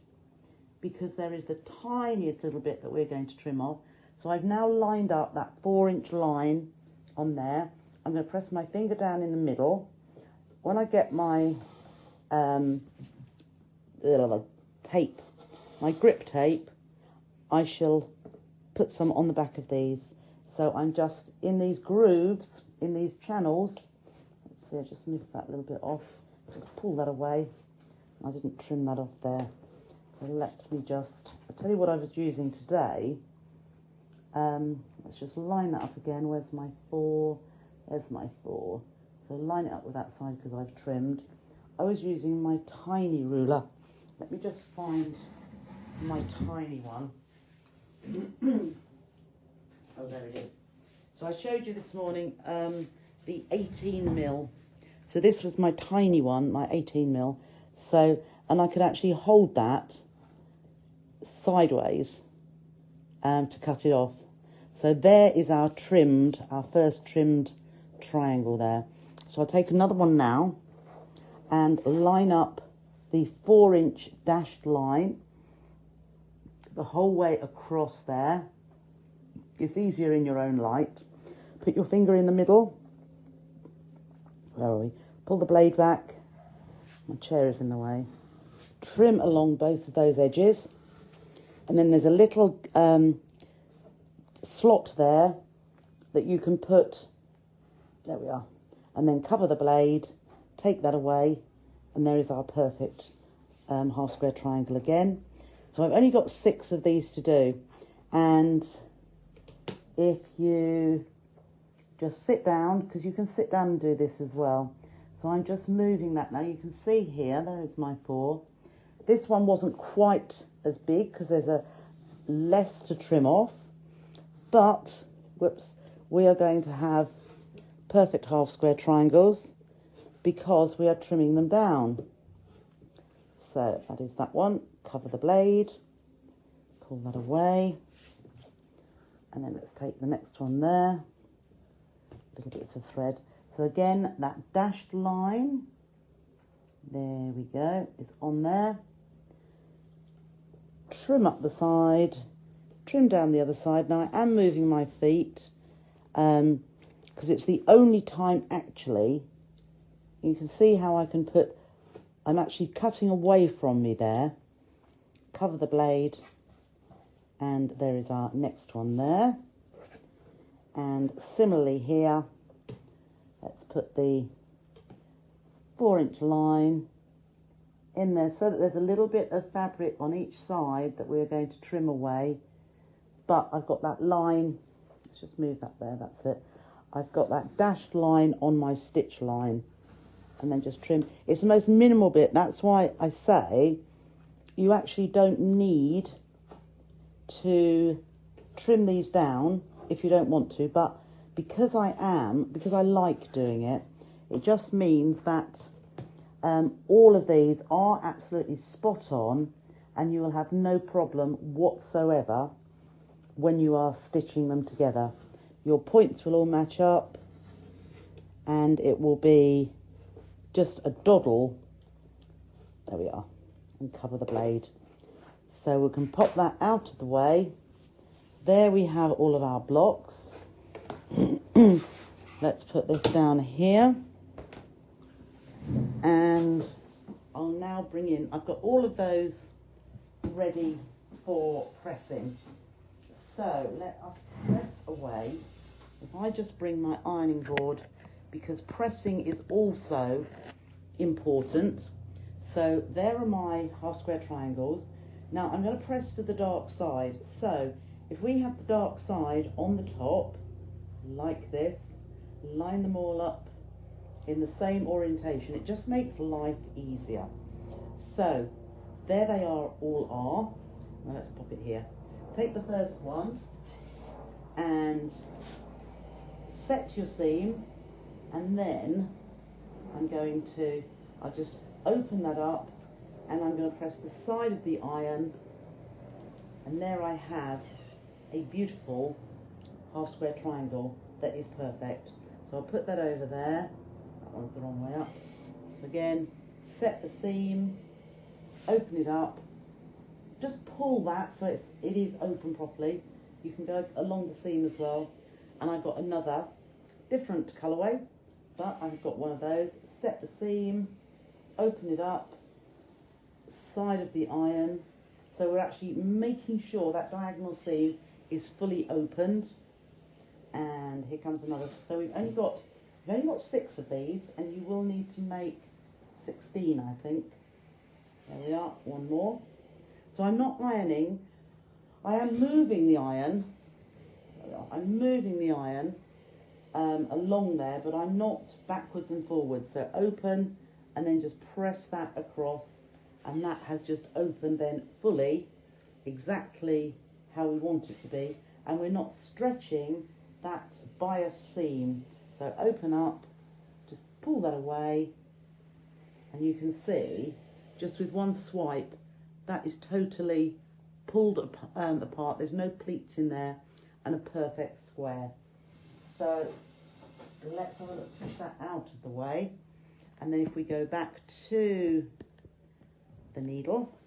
because there is the tiniest little bit that we're going to trim off. So I've now lined up that 4-inch line on there. I'm going to press my finger down in the middle. When I get my tape, my grip tape, I shall put some on the back of these. So I'm just in these grooves, in these channels. Let's see, I just missed that little bit off. Just pull that away. I didn't trim that off there. So let me just, I'll tell you what I was using today. Let's just line that up again. Where's my 4? There's my 4. So line it up with that side because I've trimmed. I was using my tiny ruler. Let me just find my tiny one. Oh, there it is. So I showed you this morning the 18mm. So this was my tiny one, my 18mm. So, and I could actually hold that sideways to cut it off. So there is our first trimmed triangle there. So I'll take another one now and line up the 4-inch dashed line the whole way across there. It's easier in your own light. Put your finger in the middle. Where are we? Pull the blade back. My chair is in the way. Trim along both of those edges. And then there's a little slot there that you can put, there we are, and then cover the blade, take that away, and there is our perfect half square triangle again. So I've only got 6 of these to do, and if you just sit down, because you can sit down and do this as well. So I'm just moving that now. You can see here, there is my 4. This one wasn't quite as big because there's a less to trim off, but whoops, we are going to have perfect half square triangles because we are trimming them down. So that is that one. Cover the blade, pull that away, and then let's take the next one there. Little bits of thread. So again, that dashed line, there we go, is on there. Trim up the side, trim down the other side. Now I am moving my feet because it's the only time actually, you can see how I can put, I'm actually cutting away from me there. Cover the blade, and there is our next one there. And similarly here, let's put the 4-inch line in there so that there's a little bit of fabric on each side that we're going to trim away. But I've got that line, let's just move that there, that's it. I've got that dashed line on my stitch line, and then just trim. It's the most minimal bit. That's why I say you actually don't need to trim these down if you don't want to, but because I like doing it, it just means that all of these are absolutely spot on, and you will have no problem whatsoever when you are stitching them together. Your points will all match up, and it will be just a doddle. There we are, and cover the blade. So we can pop that out of the way. There we have all of our blocks. Let's put this down here. And I'll now bring in, I've got all of those ready for pressing. So let us press away. If I just bring my ironing board, because pressing is also important. So there are my half square triangles. Now I'm going to press to the dark side. So if we have the dark side on the top, like this, line them all up in the same orientation. It just makes life easier. So there they are, all are. Now let's pop it here. Take the first one and set your seam, and then I'll just open that up, and I'm going to press the side of the iron, and there I have a beautiful half square triangle that is perfect. So I'll put that over there. That one's the wrong way up. So again, set the seam, open it up, just pull that so it is open properly. You can go along the seam as well. And I've got another different colourway, but I've got one of those. Set the seam, open it up, side of the iron. So we're actually making sure that diagonal seam is fully opened. And here comes another. So we've only got 6 of these, and you will need to make 16, I think. There we are, one more. So I'm not ironing, I am moving the iron. I'm moving the iron along there, but I'm not backwards and forwards. So open, and then just press that across, and that has just opened then fully, exactly how we want it to be. And we're not stretching that bias seam. So open up, just pull that away, and you can see, just with one swipe, that is totally pulled apart. There's no pleats in there, and a perfect square. So let's have a look, push that out of the way, and then if we go back to the needle,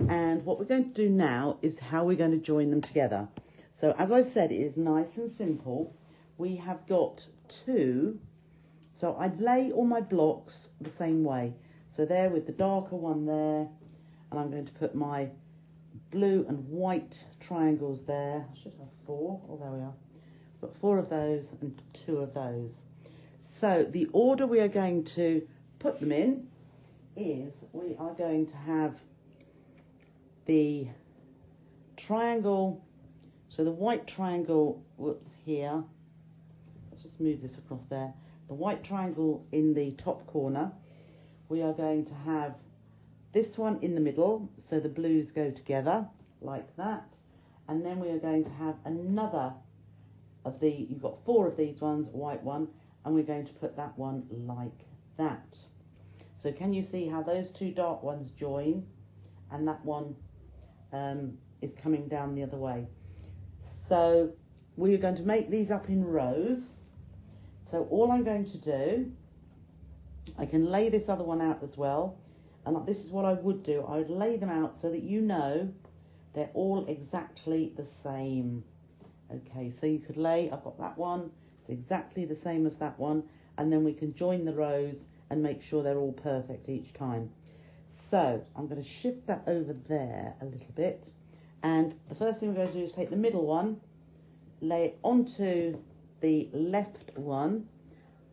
and what we're going to do now is how we're going to join them together. So as I said, it is nice and simple. We have got 2, so I'd lay all my blocks the same way. So there with the darker one there, and I'm going to put my blue and white triangles there. I should have 4. Oh, there we are. Got 4 of those and 2 of those. So the order we are going to put them in is we are going to have the triangle, so the white triangle, whoops, here. Let's just move this across there. The white triangle in the top corner. We are going to have this one in the middle, so the blues go together like that. And then we are going to have another of the, you've got 4 of these ones, white one, and we're going to put that one like that. So can you see how those 2 dark ones join, and that one is coming down the other way? So we are going to make these up in rows. So all I'm going to do, I can lay this other one out as well, and this is what I would do. I would lay them out so that you know they're all exactly the same. Okay, so you could lay, I've got that one, it's exactly the same as that one, and then we can join the rows and make sure they're all perfect each time. So I'm going to shift that over there a little bit, and the first thing we're going to do is take the middle one, lay it onto the left one,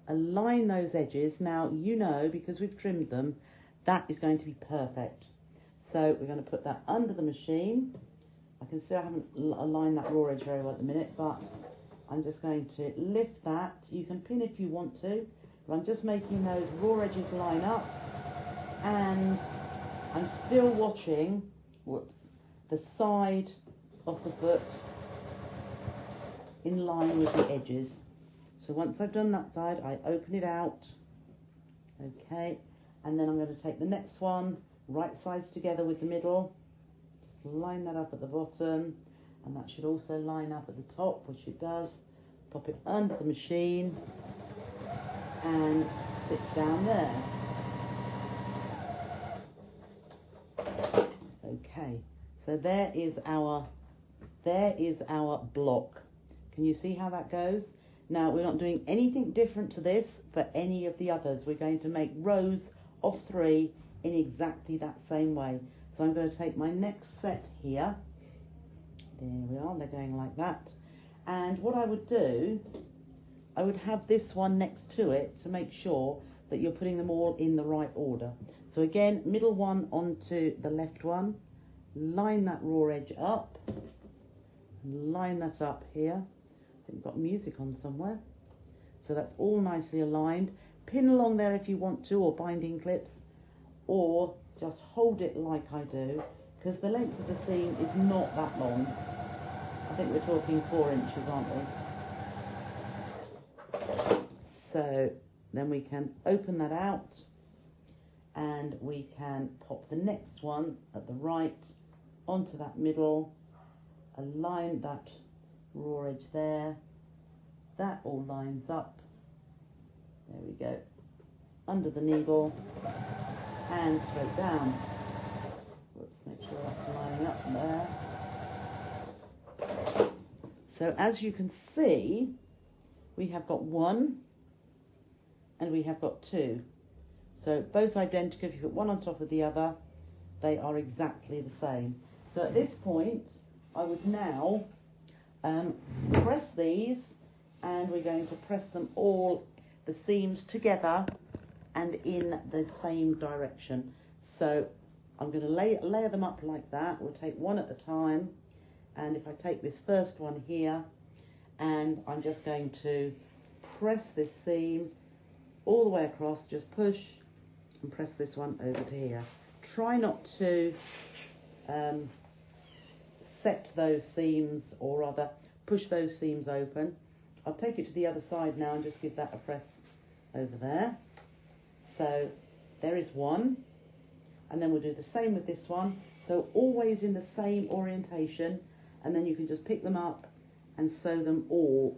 align those edges. Now you know, because we've trimmed them, that is going to be perfect. So we're going to put that under the machine. I can see I haven't aligned that raw edge very well at the minute, but I'm just going to lift that. You can pin if you want to, but I'm just making those raw edges line up, and I'm still watching, whoops, the side of the foot in line with the edges. So once I've done that side, I open it out, okay, and then I'm going to take the next one, right sides together with the middle, just line that up at the bottom, and that should also line up at the top, which it does. Pop it under the machine and sit down there. Okay, so there is our block. Can you see how that goes? Now, we're not doing anything different to this for any of the others. We're going to make rows of 3 in exactly that same way. So I'm going to take my next set here. There we are, they're going like that. And what I would do, I would have this one next to it to make sure that you're putting them all in the right order. So again, middle one onto the left one, line that raw edge up, line that up here. I think we've got music on somewhere. So that's all nicely aligned. pin along there if you want to, or binding clips, or just hold it like I do, because the length of the seam is not that long. I think we're talking 4 inches, aren't we? So then we can open that out, and we can pop the next one at the right onto that middle, align that raw edge there, that all lines up, there we go, under the needle and straight down. Whoops, make sure that's lining up there. So as you can see, we have got 1 and we have got 2. So both identical. If you put one on top of the other, they are exactly the same. So at this point, I would now press these, and we're going to press them all, the seams together and in the same direction. So I'm going to layer them up like that. We'll take one at a time, and if I take this first one here, and I'm just going to press this seam all the way across, just push and press this one over to here. Try not to set those seams, or rather push those seams open. I'll take it to the other side now and just give that a press over there. So there is one, and then we'll do the same with this one. So always in the same orientation, and then you can just pick them up and sew them all,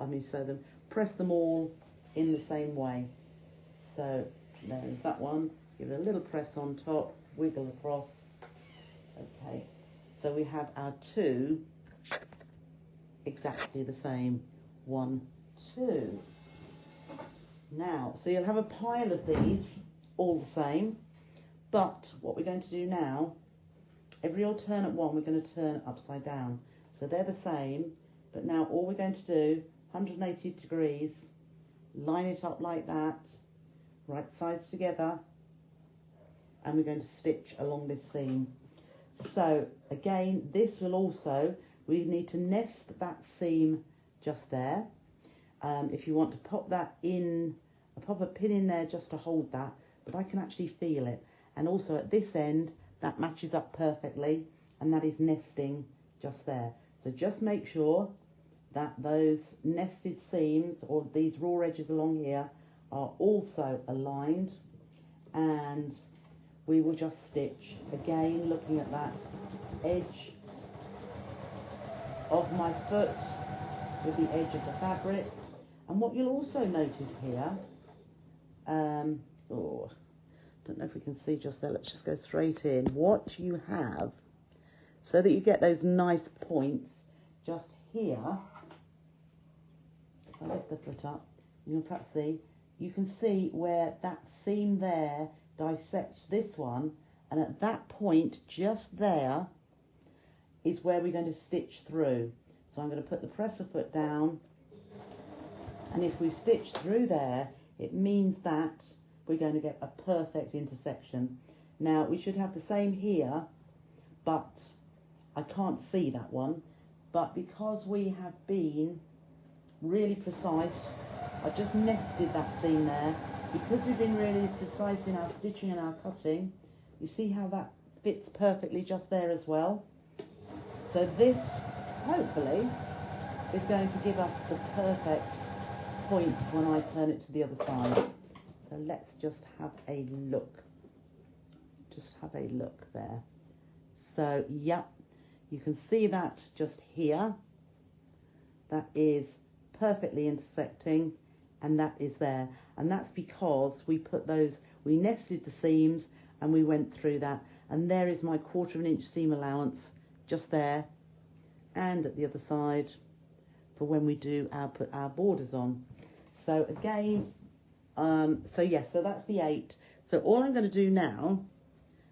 press them all in the same way. So there's that one. Give it a little press on top, wiggle across. Okay, so we have our 2 exactly the same. 1, 2. Now, so you'll have a pile of these all the same, but what we're going to do now, every alternate one we're going to turn upside down. So they're the same, but now all we're going to do, 180 degrees, line it up like that, right sides together, and we're going to stitch along this seam. So again, this will also, we need to nest that seam just there. If you want to pop that in, pop a pin in there just to hold that, but I can actually feel it. And also at this end, that matches up perfectly, and that is nesting just there. So just make sure that those nested seams, or these raw edges along here, are also aligned, and we will just stitch again, looking at that edge of my foot with the edge of the fabric. And what you'll also notice here, don't know if we can see just there, let's just go straight in. What you have, so that you get those nice points just here, if I lift the foot up, you can perhaps see, you can see where that seam there dissects this one, and at that point just there is where we're going to stitch through. So I'm going to put the presser foot down, and if we stitch through there, it means that we're going to get a perfect intersection. Now we should have the same here, but I can't see that one, but because we have been really precise, I've just nested that seam there. Because we've been really precise in our stitching and our cutting, you see how that fits perfectly just there as well. So this, hopefully, is going to give us the perfect points when I turn it to the other side. So let's just have a look. Just have a look there. So, yep, you can see that just here. That is perfectly intersecting, and that is there. And that's because we put those, we nested the seams and we went through that. And there is my 1/4 inch seam allowance just there, and at the other side for when we do put our borders on. So again, so yes, so that's the 8. So all I'm going to do now,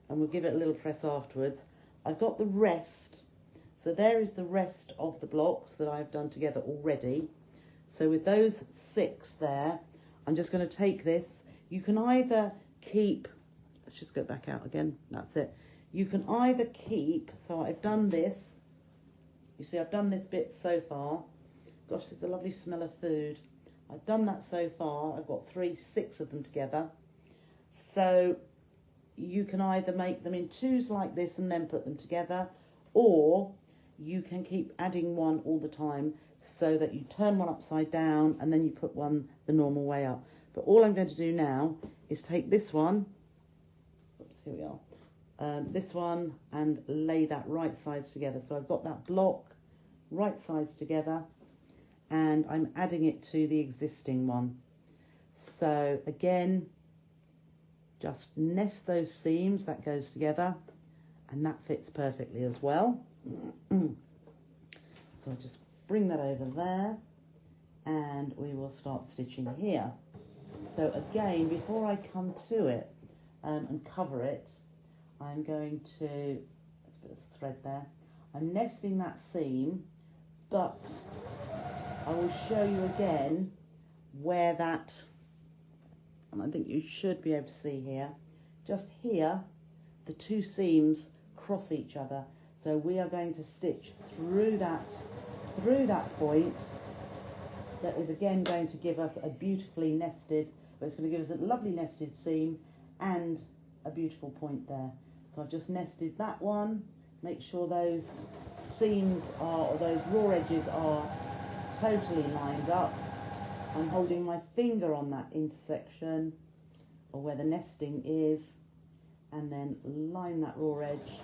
and we'll give it a little press afterwards, I've got the rest. So there is the rest of the blocks that I've done together already. So with those 6 there, I'm just going to take this. You can either keep, let's just go back out again, that's it. You can either keep, so I've done this, you see I've done this bit so far. Gosh, there's a lovely smell of food. I've done that so far. I've got 6 of them together. So you can either make them in 2s like this and then put them together, or you can keep adding one all the time so that you turn one upside down and then you put one the normal way up. But all I'm going to do now is take this one, oops, here we are, this one, and lay that right sides together. So I've got that block right sides together, and I'm adding it to the existing one. So again, just nest those seams, that goes together, and that fits perfectly as well. So I just bring that over there, and we will start stitching here. So again, before I come to it and cover it, I'm going to, there's a bit of thread there, I'm nesting that seam, but I will show you again where that, and I think you should be able to see here, just here, the 2 seams cross each other. So we are going to stitch through that point. That is again going to give us a beautifully nested, but it's going to give us a lovely nested seam and a beautiful point there. So I've just nested that one. Make sure those seams are, or those raw edges are totally lined up. I'm holding my finger on that intersection, or where the nesting is, and then line that raw edge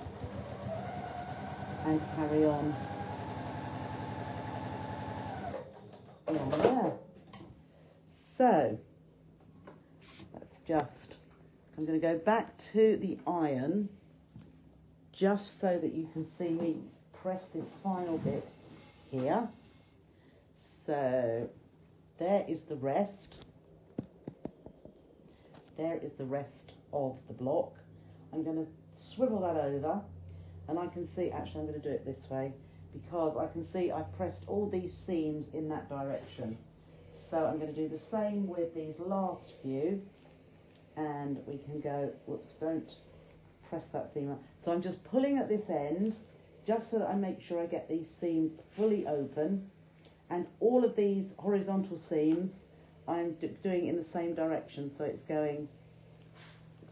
and carry on along there. So let's just, I'm going to go back to the iron just so that you can see me press this final bit here. So there is the rest. There is the rest of the block. I'm going to swivel that over, and I can see, actually I'm going to do it this way, because I can see I've pressed all these seams in that direction. So I'm going to do the same with these last few, and we can go, whoops, don't press that seam up. So I'm just pulling at this end, just so that I make sure I get these seams fully open, and all of these horizontal seams I'm doing in the same direction, so it's going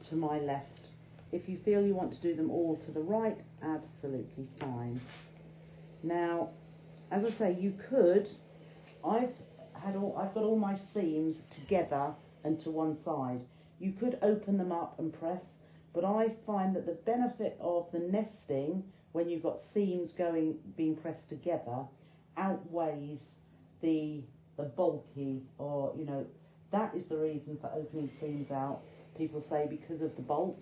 to my left. If you feel you want to do them all to the right, absolutely fine. Now, as I say, you could, I've got all my seams together and to one side. You could open them up and press, but I find that the benefit of the nesting when you've got seams being pressed together outweighs the bulky, or, you know, that is the reason for opening seams out. People say because of the bulk,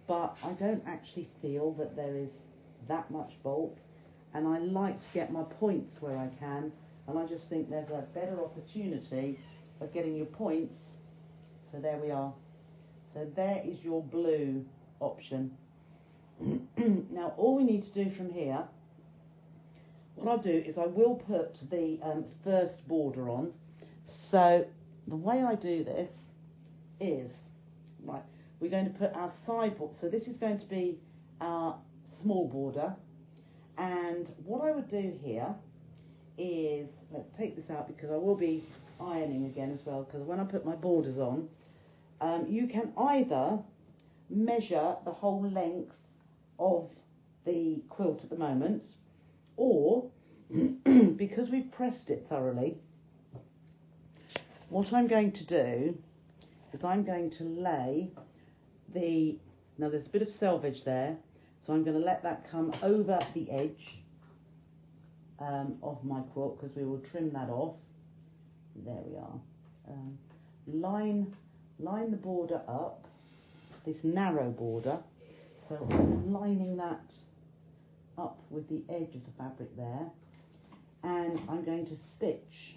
but I don't actually feel that there is that much bulk, and I like to get my points where I can, and I just think there's a better opportunity of getting your points. So there we are. So there is your blue option. Now all we need to do from here, what I'll do is I will put the first border on. So the way I do this is, right, we're going to put our side border. So this is going to be our small border. And what I would do here is, let's take this out because I will be ironing again as well, because when I put my borders on, you can either measure the whole length of the quilt at the moment, or because we've pressed it thoroughly, what I'm going to do is I'm going to lay now there's a bit of selvage there, so I'm going to let that come over the edge of my quilt, because we will trim that off. There we are. Line the border up, this narrow border, so I'm lining that up with the edge of the fabric there, and I'm going to stitch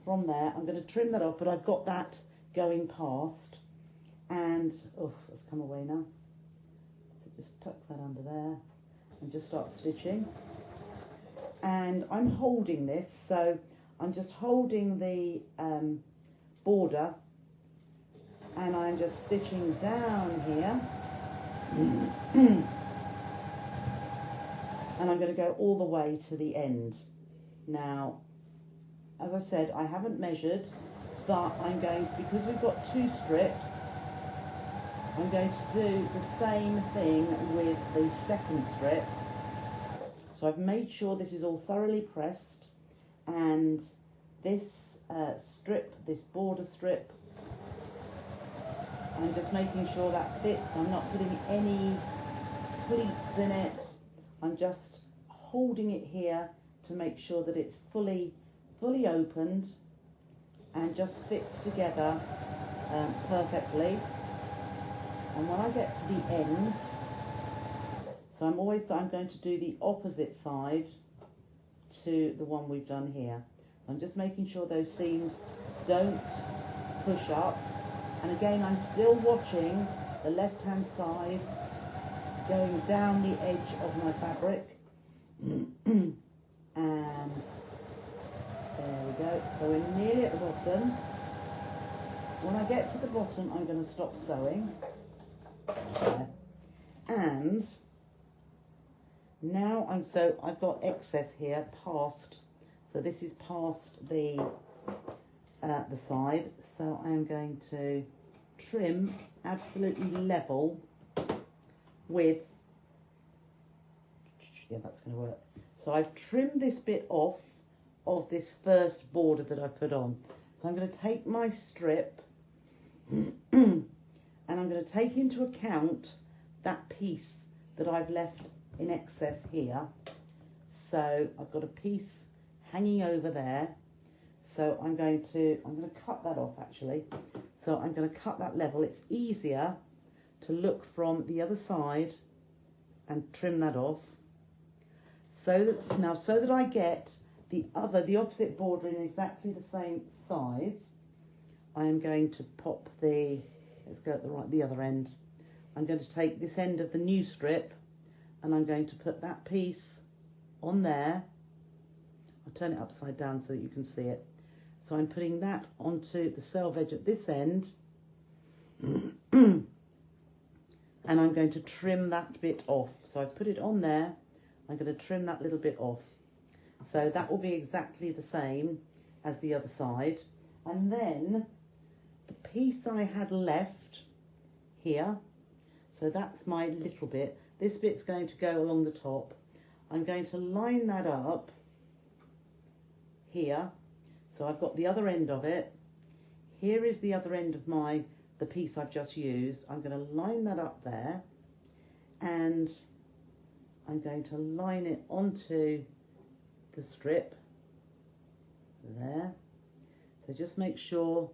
from there. I'm going to trim that off, but I've got that going past, and let's come away now. So just tuck that under there and just start stitching. And I'm holding this, so I'm just holding the border, and I'm just stitching down here. And I'm going to go all the way to the end. Now, as I said, I haven't measured, but I'm going, because we've got 2 strips, I'm going to do the same thing with the second strip. So I've made sure this is all thoroughly pressed, and this strip, this border strip, I'm just making sure that fits. I'm not putting any pleats in it. I'm just holding it here to make sure that it's fully opened and just fits together perfectly. And when I get to the end, so I'm going to do the opposite side to the one we've done here. I'm just making sure those seams don't push up. And again, I'm still watching the left-hand side, going down the edge of my fabric. And there we go. So we're nearly at the bottom. When I get to the bottom, I'm going to stop sewing. There. And now I've got excess here past, so this is past the side, so I am going to trim absolutely level with, yeah, that's going to work. So I've trimmed this bit off of this first border that I put on. So I'm going to take my strip and I'm going to take into account that piece that I've left in excess here. So I've got a piece hanging over there. So I'm going to cut that off actually. So I'm going to cut that level. It's easier to look from the other side and trim that off. So that I get the opposite border in exactly the same size, I am going to pop let's go at the other end. I'm going to take this end of the new strip and I'm going to put that piece on there. I'll turn it upside down so that you can see it. So I'm putting that onto the selve edge at this end and I'm going to trim that bit off. So I've put it on there, I'm going to trim that little bit off. So that will be exactly the same as the other side. And then the piece I had left here, so that's my little bit. This bit's going to go along the top. I'm going to line that up here. So I've got the other end of it. Here is the other end of the piece I've just used. I'm going to line that up there and I'm going to line it onto the strip there. So just make sure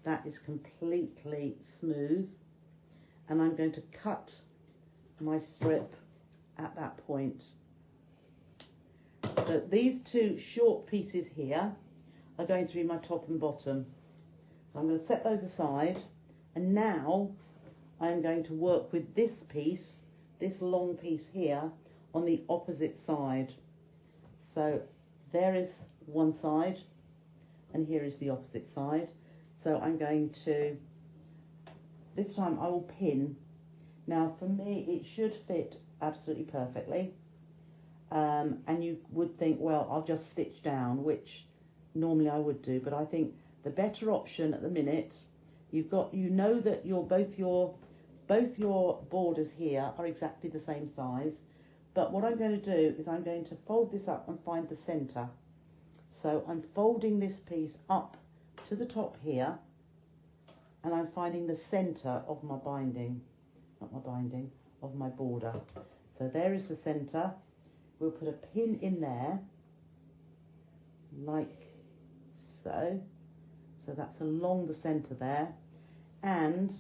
that is completely smooth, and I'm going to cut my strip at that point. So these 2 short pieces here are going to be my top and bottom. So I'm going to set those aside, and now I'm going to work with this piece, this long piece here, on the opposite side. So there is one side and here is the opposite side. So I'm going to, this time I will pin. Now for me it should fit absolutely perfectly, and you would think, well, I'll just stitch down, which normally I would do, but I think the better option at the minute, you know that both your borders here are exactly the same size. But what I'm going to do is I'm going to fold this up and find the centre. So I'm folding this piece up to the top here, and I'm finding the centre of my binding, of my border. So there is the centre. We'll put a pin in there, like so. So that's along the centre there. And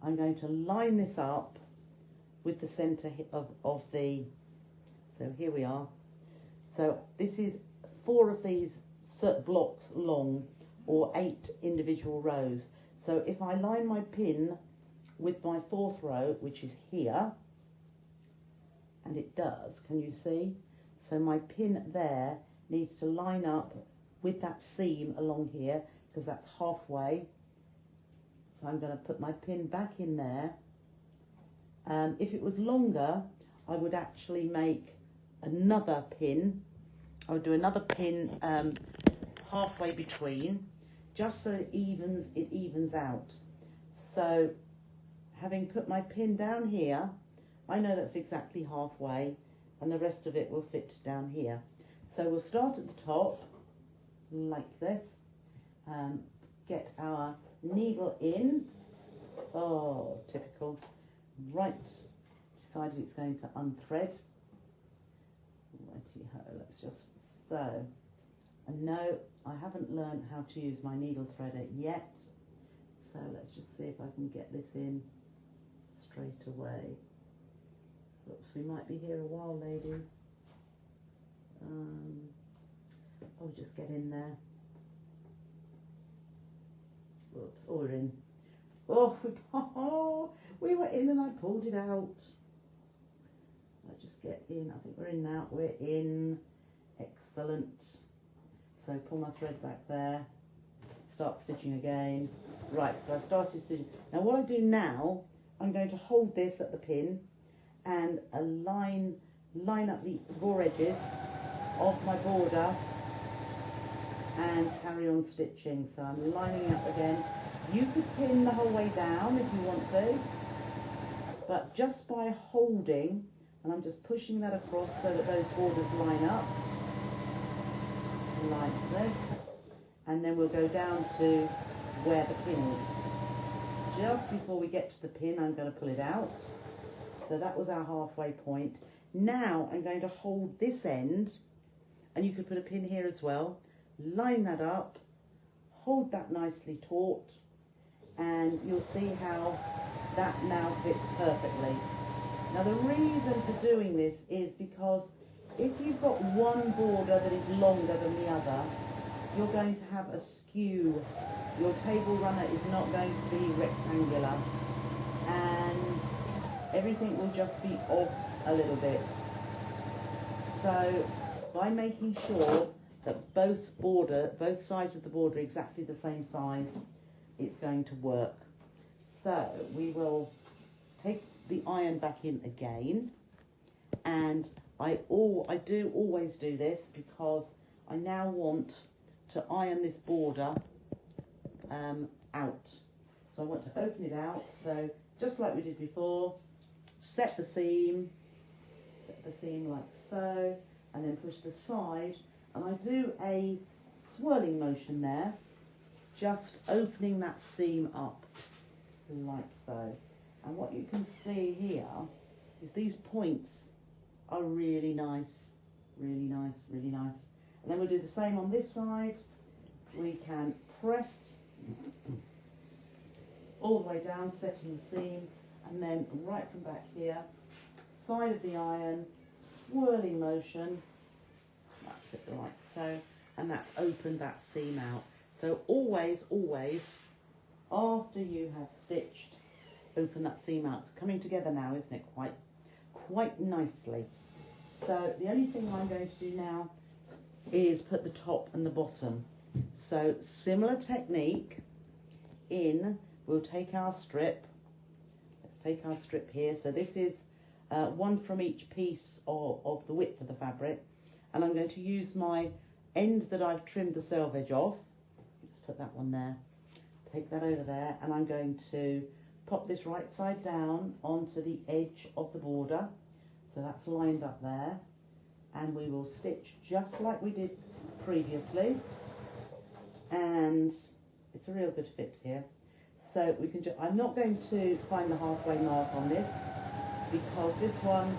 I'm going to line this up with the centre of the, so here we are. So this is 4 of these blocks long, or 8 individual rows. So if I line my pin with my 4th row, which is here, and it does, can you see? So my pin there needs to line up with that seam along here, because that's halfway. So I'm going to put my pin back in there. If it was longer, I would actually make another pin. I would do another pin halfway between, just so it evens out. So having put my pin down here, I know that's exactly halfway, and the rest of it will fit down here. So we'll start at the top, like this, get our needle in, oh, typical, right, decided it's going to unthread, righty-ho, let's just, so, and no, I haven't learned how to use my needle threader yet, so let's just see if I can get this in straight away. Oops, we might be here a while, ladies. I'll just get in there. Oops, oh, we're in. Oh, we were in and I pulled it out. I'll just get in. I think we're in now. We're in. Excellent. So pull my thread back there. Start stitching again. Right, so I started stitching. Now what I do now, I'm going to hold this at the pin and line up the raw edges of my border and carry on stitching. So I'm lining up again. You could pin the whole way down if you want to, but just by holding, and I'm just pushing that across so that those borders line up like this, and then we'll go down to where the pin is. Just before we get to the pin, I'm going to pull it out. So that was our halfway point. Now I'm going to hold this end, and you could put a pin here as well, line that up, hold that nicely taut, and you'll see how that now fits perfectly. Now the reason for doing this is because if you've got one border that is longer than the other, you're going to have a skew. Your table runner is not going to be rectangular, and everything will just be off a little bit. So by making sure that both sides of the border are exactly the same size, it's going to work. So we will take the iron back in again, and I do always do this because I now want to iron this border out. So I want to open it out, so just like we did before, set the seam like so, and then push the side, and I do a swirling motion there, just opening that seam up like so. And what you can see here is these points are really nice, really nice, really nice. And then we'll do the same on this side. We can press all the way down, setting the seam, and then right from back here, side of the iron, swirling motion, that's it like so, and that's opened that seam out. So always, always, after you have stitched, open that seam out. It's coming together now, isn't it? Quite nicely. So the only thing I'm going to do now is put the top and the bottom. So similar technique. We'll take our strip. Let's take our strip here. So this is one from each piece of the width of the fabric, and I'm going to use my end that I've trimmed the selvage off. Just put that one there. Take that over there, and I'm going to pop this right side down onto the edge of the border. So that's lined up there, and we will stitch just like we did previously, and it's a real good fit here. So we can I'm not going to find the halfway mark on this because this one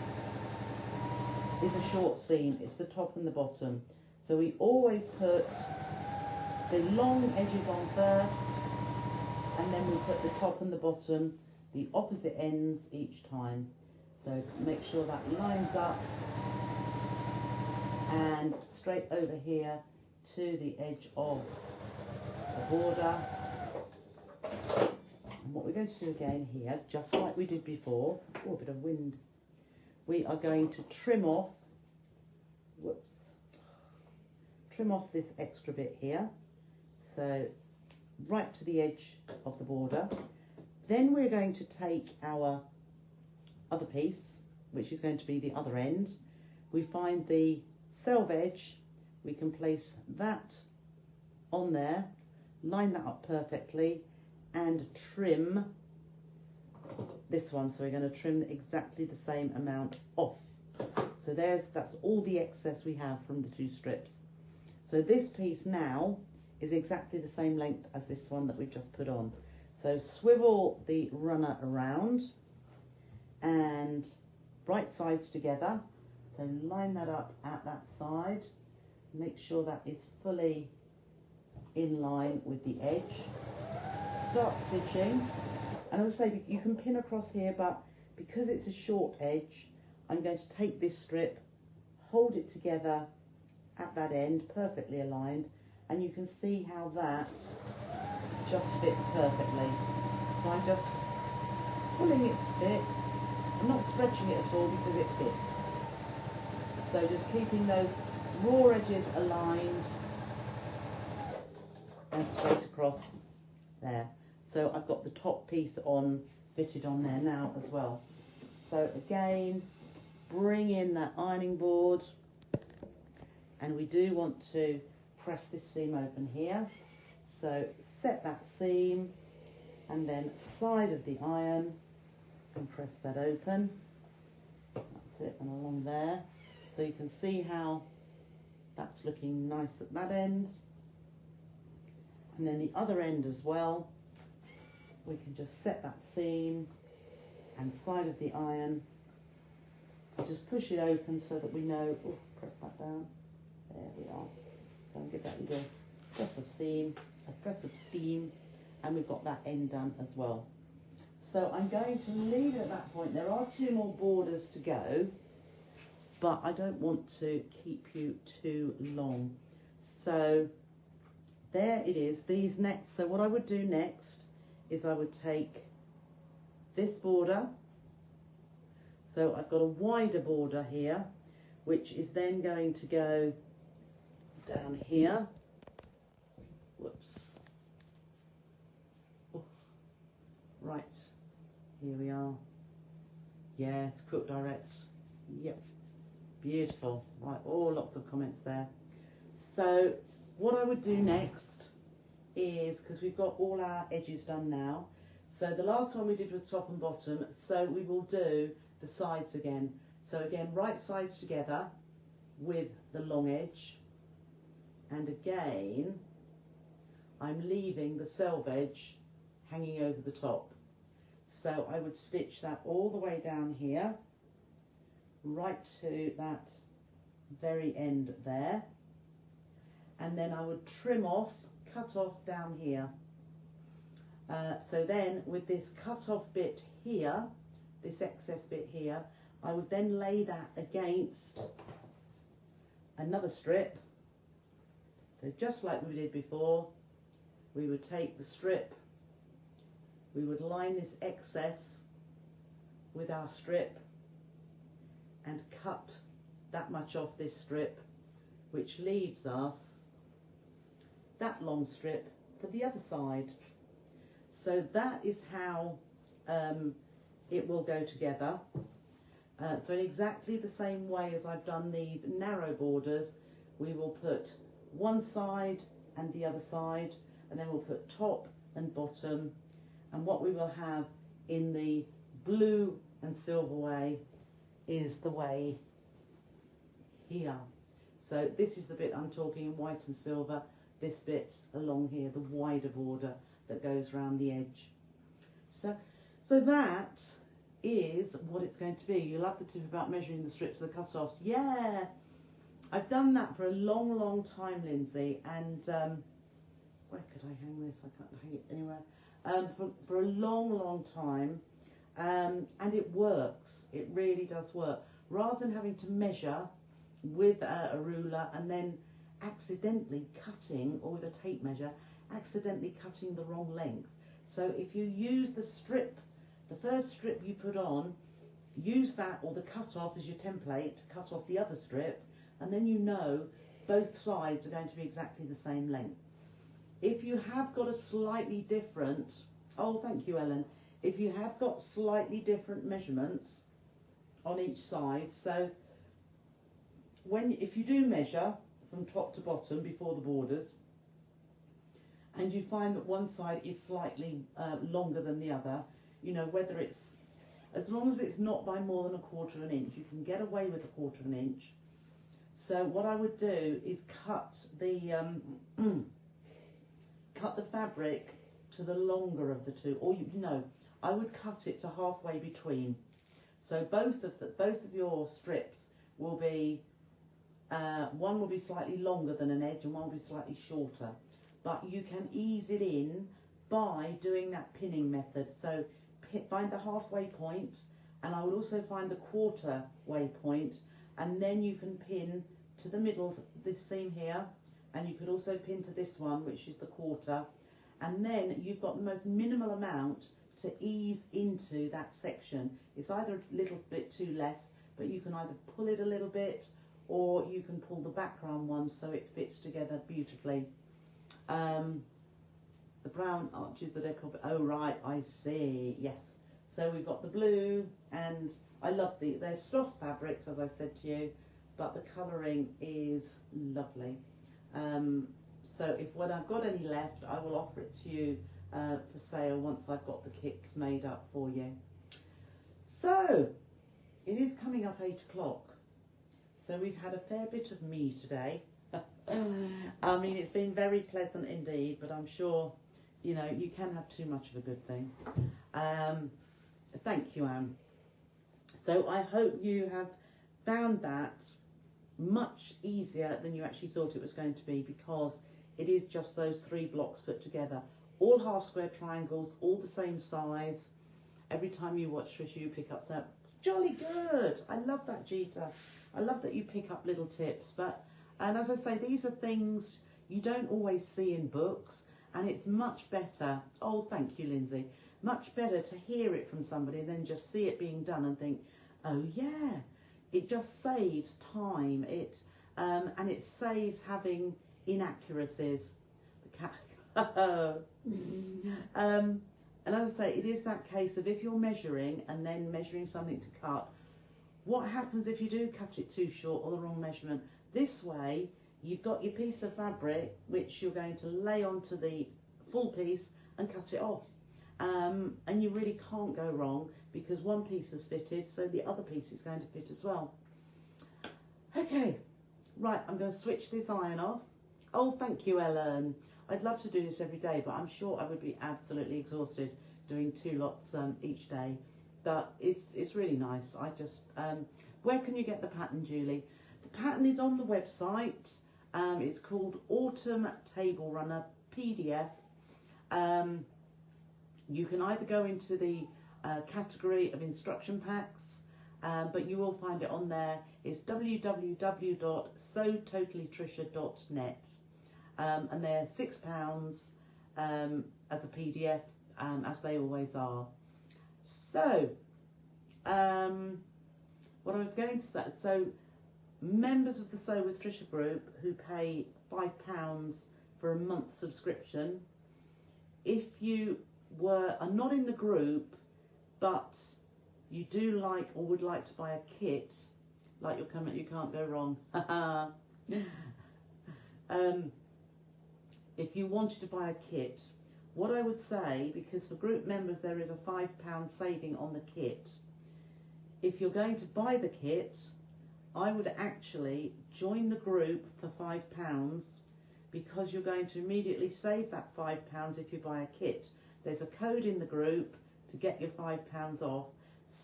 is a short seam. It's the top and the bottom. So we always put the long edges on first, and then we put the top and the bottom, the opposite ends each time. So make sure that lines up and straight over here to the edge of the border. And what we're going to do again here, just like we did before, oh, a bit of wind, we are going to trim off this extra bit here, so right to the edge of the border. Then we're going to take our other piece, which is going to be the other end. We find the selvage, we can place that on there, line that up perfectly, and trim this one. So we're going to trim exactly the same amount off. So that's all the excess we have from the 2 strips. So this piece now is exactly the same length as this one that we've just put on. So swivel the runner around and right sides together. So line that up at that side. Make sure that is fully in line with the edge. Start stitching. And as I say, you can pin across here, but because it's a short edge, I'm going to take this strip, hold it together at that end, perfectly aligned, and you can see how that just fits perfectly. So I'm just pulling it to fit. I'm not stretching it at all because it fits. So just keeping those raw edges aligned and straight across there. So I've got the top piece on, fitted on there now as well. So again, bring in that ironing board, and we do want to press this seam open here. So set that seam and then side of the iron and press that open. That's it, and along there. So you can see how that's looking nice at that end. And then the other end as well. We can just set that seam and side of the iron. Just push it open so that we know, oh, press that down. There we are. So I'll give that a little press of steam, and we've got that end done as well. So I'm going to leave it at that point. There are 2 more borders to go, but I don't want to keep you too long. So there it is, these next. So what I would do next is I would take this border. So I've got a wider border here, which is then going to go down here. Whoops. Oh. Right, here we are. Yeah, it's Cook Direct. Yep, beautiful. Right, lots of comments there. So what I would do next is, because we've got all our edges done now, so the last one we did was top and bottom, so we will do the sides again. So again, right sides together with the long edge, and again I'm leaving the selve edge hanging over the top. So I would stitch that all the way down here, right to that very end there, and then I would trim off, cut off down here. So then with this cut off bit here, this excess bit here, I would then lay that against another strip. So just like we did before, we would take the strip, we would line this excess with our strip and cut that much off this strip, which leaves us that long strip for the other side. So that is how it will go together. So in exactly the same way as I've done these narrow borders, we will put one side and the other side, and then we'll put top and bottom, and what we will have in the blue and silver way is the way here. So this is the bit I'm talking in white and silver, this bit along here, the wider border that goes around the edge. So that is what it's going to be. You'll have the tip about measuring the strips of the cut-offs. Yeah, I've done that for a long, long time, Lindsay, and where could I hang this? I can't hang it anywhere. For a long, long time, and it works. It really does work. Rather than having to measure with a ruler and then accidentally cutting, or with a tape measure, accidentally cutting the wrong length. So if you use the strip, the first strip you put on, use that or the cut off as your template to cut off the other strip, and then you know both sides are going to be exactly the same length. If you have got a slightly different, oh thank you Ellen, if you have got slightly different measurements on each side, so if you do measure from top to bottom before the borders, and you find that one side is slightly longer than the other, you know, whether it's, as long as it's not by more than 1/4 of an inch, you can get away with 1/4 of an inch. So what I would do is cut the cut the fabric to the longer of the two, or you know, I would cut it to halfway between. So both of your strips will be, one will be slightly longer than an edge and one will be slightly shorter. But you can ease it in by doing that pinning method. So find the halfway point, and I would also find the 1/4 way point, and then you can pin to the middle, this seam here, and you could also pin to this one, which is the 1/4, and then you've got the most minimal amount to ease into that section. It's either a little bit too less, but you can either pull it a little bit, or you can pull the background one so it fits together beautifully. The brown arches that are covered, oh right, I see, yes. So we've got the blue, and I love they're soft fabrics, as I said to you, but the colouring is lovely. So when I've got any left, I will offer it to you for sale once I've got the kits made up for you. So it is coming up 8 o'clock. So we've had a fair bit of me today. I mean, it's been very pleasant indeed, but I'm sure, you know, you can have too much of a good thing. Thank you, Anne. So I hope you have found that much easier than you actually thought it was going to be, because it is just those 3 blocks put together. All half square triangles, all the same size. Every time you watch Trisha, you pick up something. Jolly good. I love that, Gita. I love that you pick up little tips. And as I say, these are things you don't always see in books, and it's much better. Oh, thank you, Lindsay. Much better to hear it from somebody than just see it being done and think, oh yeah. It just saves time. And it saves having inaccuracies. The cat. And as I say, it is that case of if you're measuring and then measuring something to cut, what happens if you do cut it too short or the wrong measurement? This way, you've got your piece of fabric which you're going to lay onto the full piece and cut it off. And you really can't go wrong, because one piece has fitted, so the other piece is going to fit as well. Okay, right, I'm going to switch this iron off. Oh, thank you, Ellen. I'd love to do this every day, but I'm sure I would be absolutely exhausted doing 2 lots each day. But it's really nice. I just, where can you get the pattern, Julie? The pattern is on the website. It's called Autumn Table Runner PDF. You can either go into the category of instruction packs, but you will find it on there. It's www.sewtotallytrisha.net, and they're £6 as a PDF, as they always are. So, what I was going to say, so members of the Sew with Trisha group who pay £5 for a month subscription, if you are not in the group, but you do like or would like to buy a kit, like your comment, you can't go wrong. If you wanted to buy a kit, what I would say, because for group members there is a £5 saving on the kit. If you're going to buy the kit, I would actually join the group for £5, because you're going to immediately save that £5 if you buy a kit. There's a code in the group to get your £5 off,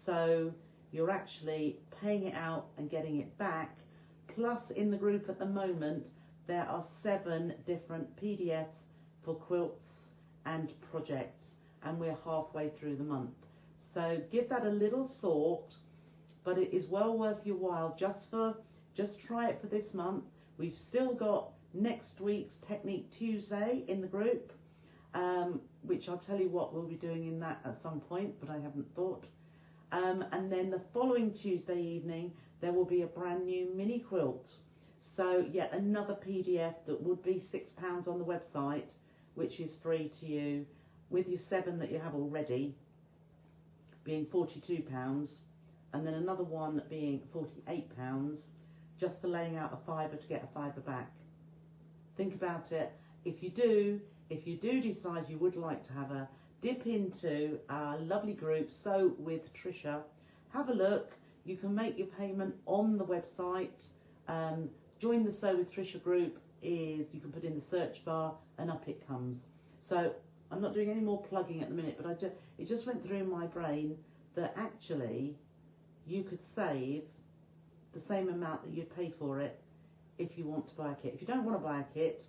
so you're actually paying it out and getting it back. Plus, in the group at the moment, there are 7 different PDFs for quilts and projects, and we're halfway through the month. So give that a little thought, but it is well worth your while. Just try it for this month. We've still got next week's Technique Tuesday in the group, which I'll tell you what we'll be doing in that at some point, but I haven't thought. And then the following Tuesday evening, there will be a brand new mini quilt. So yet another PDF that would be £6 on the website, which is free to you, with your 7 that you have already being £42, and then another one being £48, just for laying out a fibre to get a fibre back. Think about it. If you do, if you do decide you would like to have a dip into our lovely group, Sew with Trisha, have a look. You can make your payment on the website. Join the Sew with Trisha group is, you can put in the search bar and up it comes. So I'm not doing any more plugging at the minute, but it just went through my brain that actually you could save the same amount that you'd pay for it if you want to buy a kit. If you don't want to buy a kit,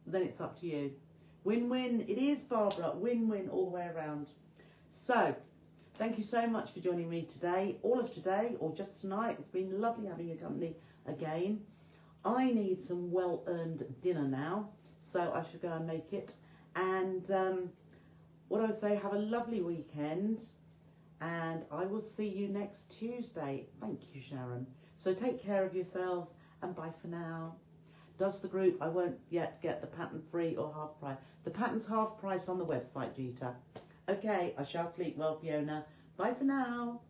then it's up to you. Win-win. It is, Barbara. Win-win all the way around. So, thank you so much for joining me today, all of today, or just tonight. It's been lovely having your company again. I need some well-earned dinner now, so I should go and make it. And what I would say, have a lovely weekend, and I will see you next Tuesday. Thank you, Sharon. So take care of yourselves, and bye for now. Does the group, I won't yet get the pattern free or half price. The pattern's half price on the website, Gita. Okay, I shall sleep well, Fiona. Bye for now.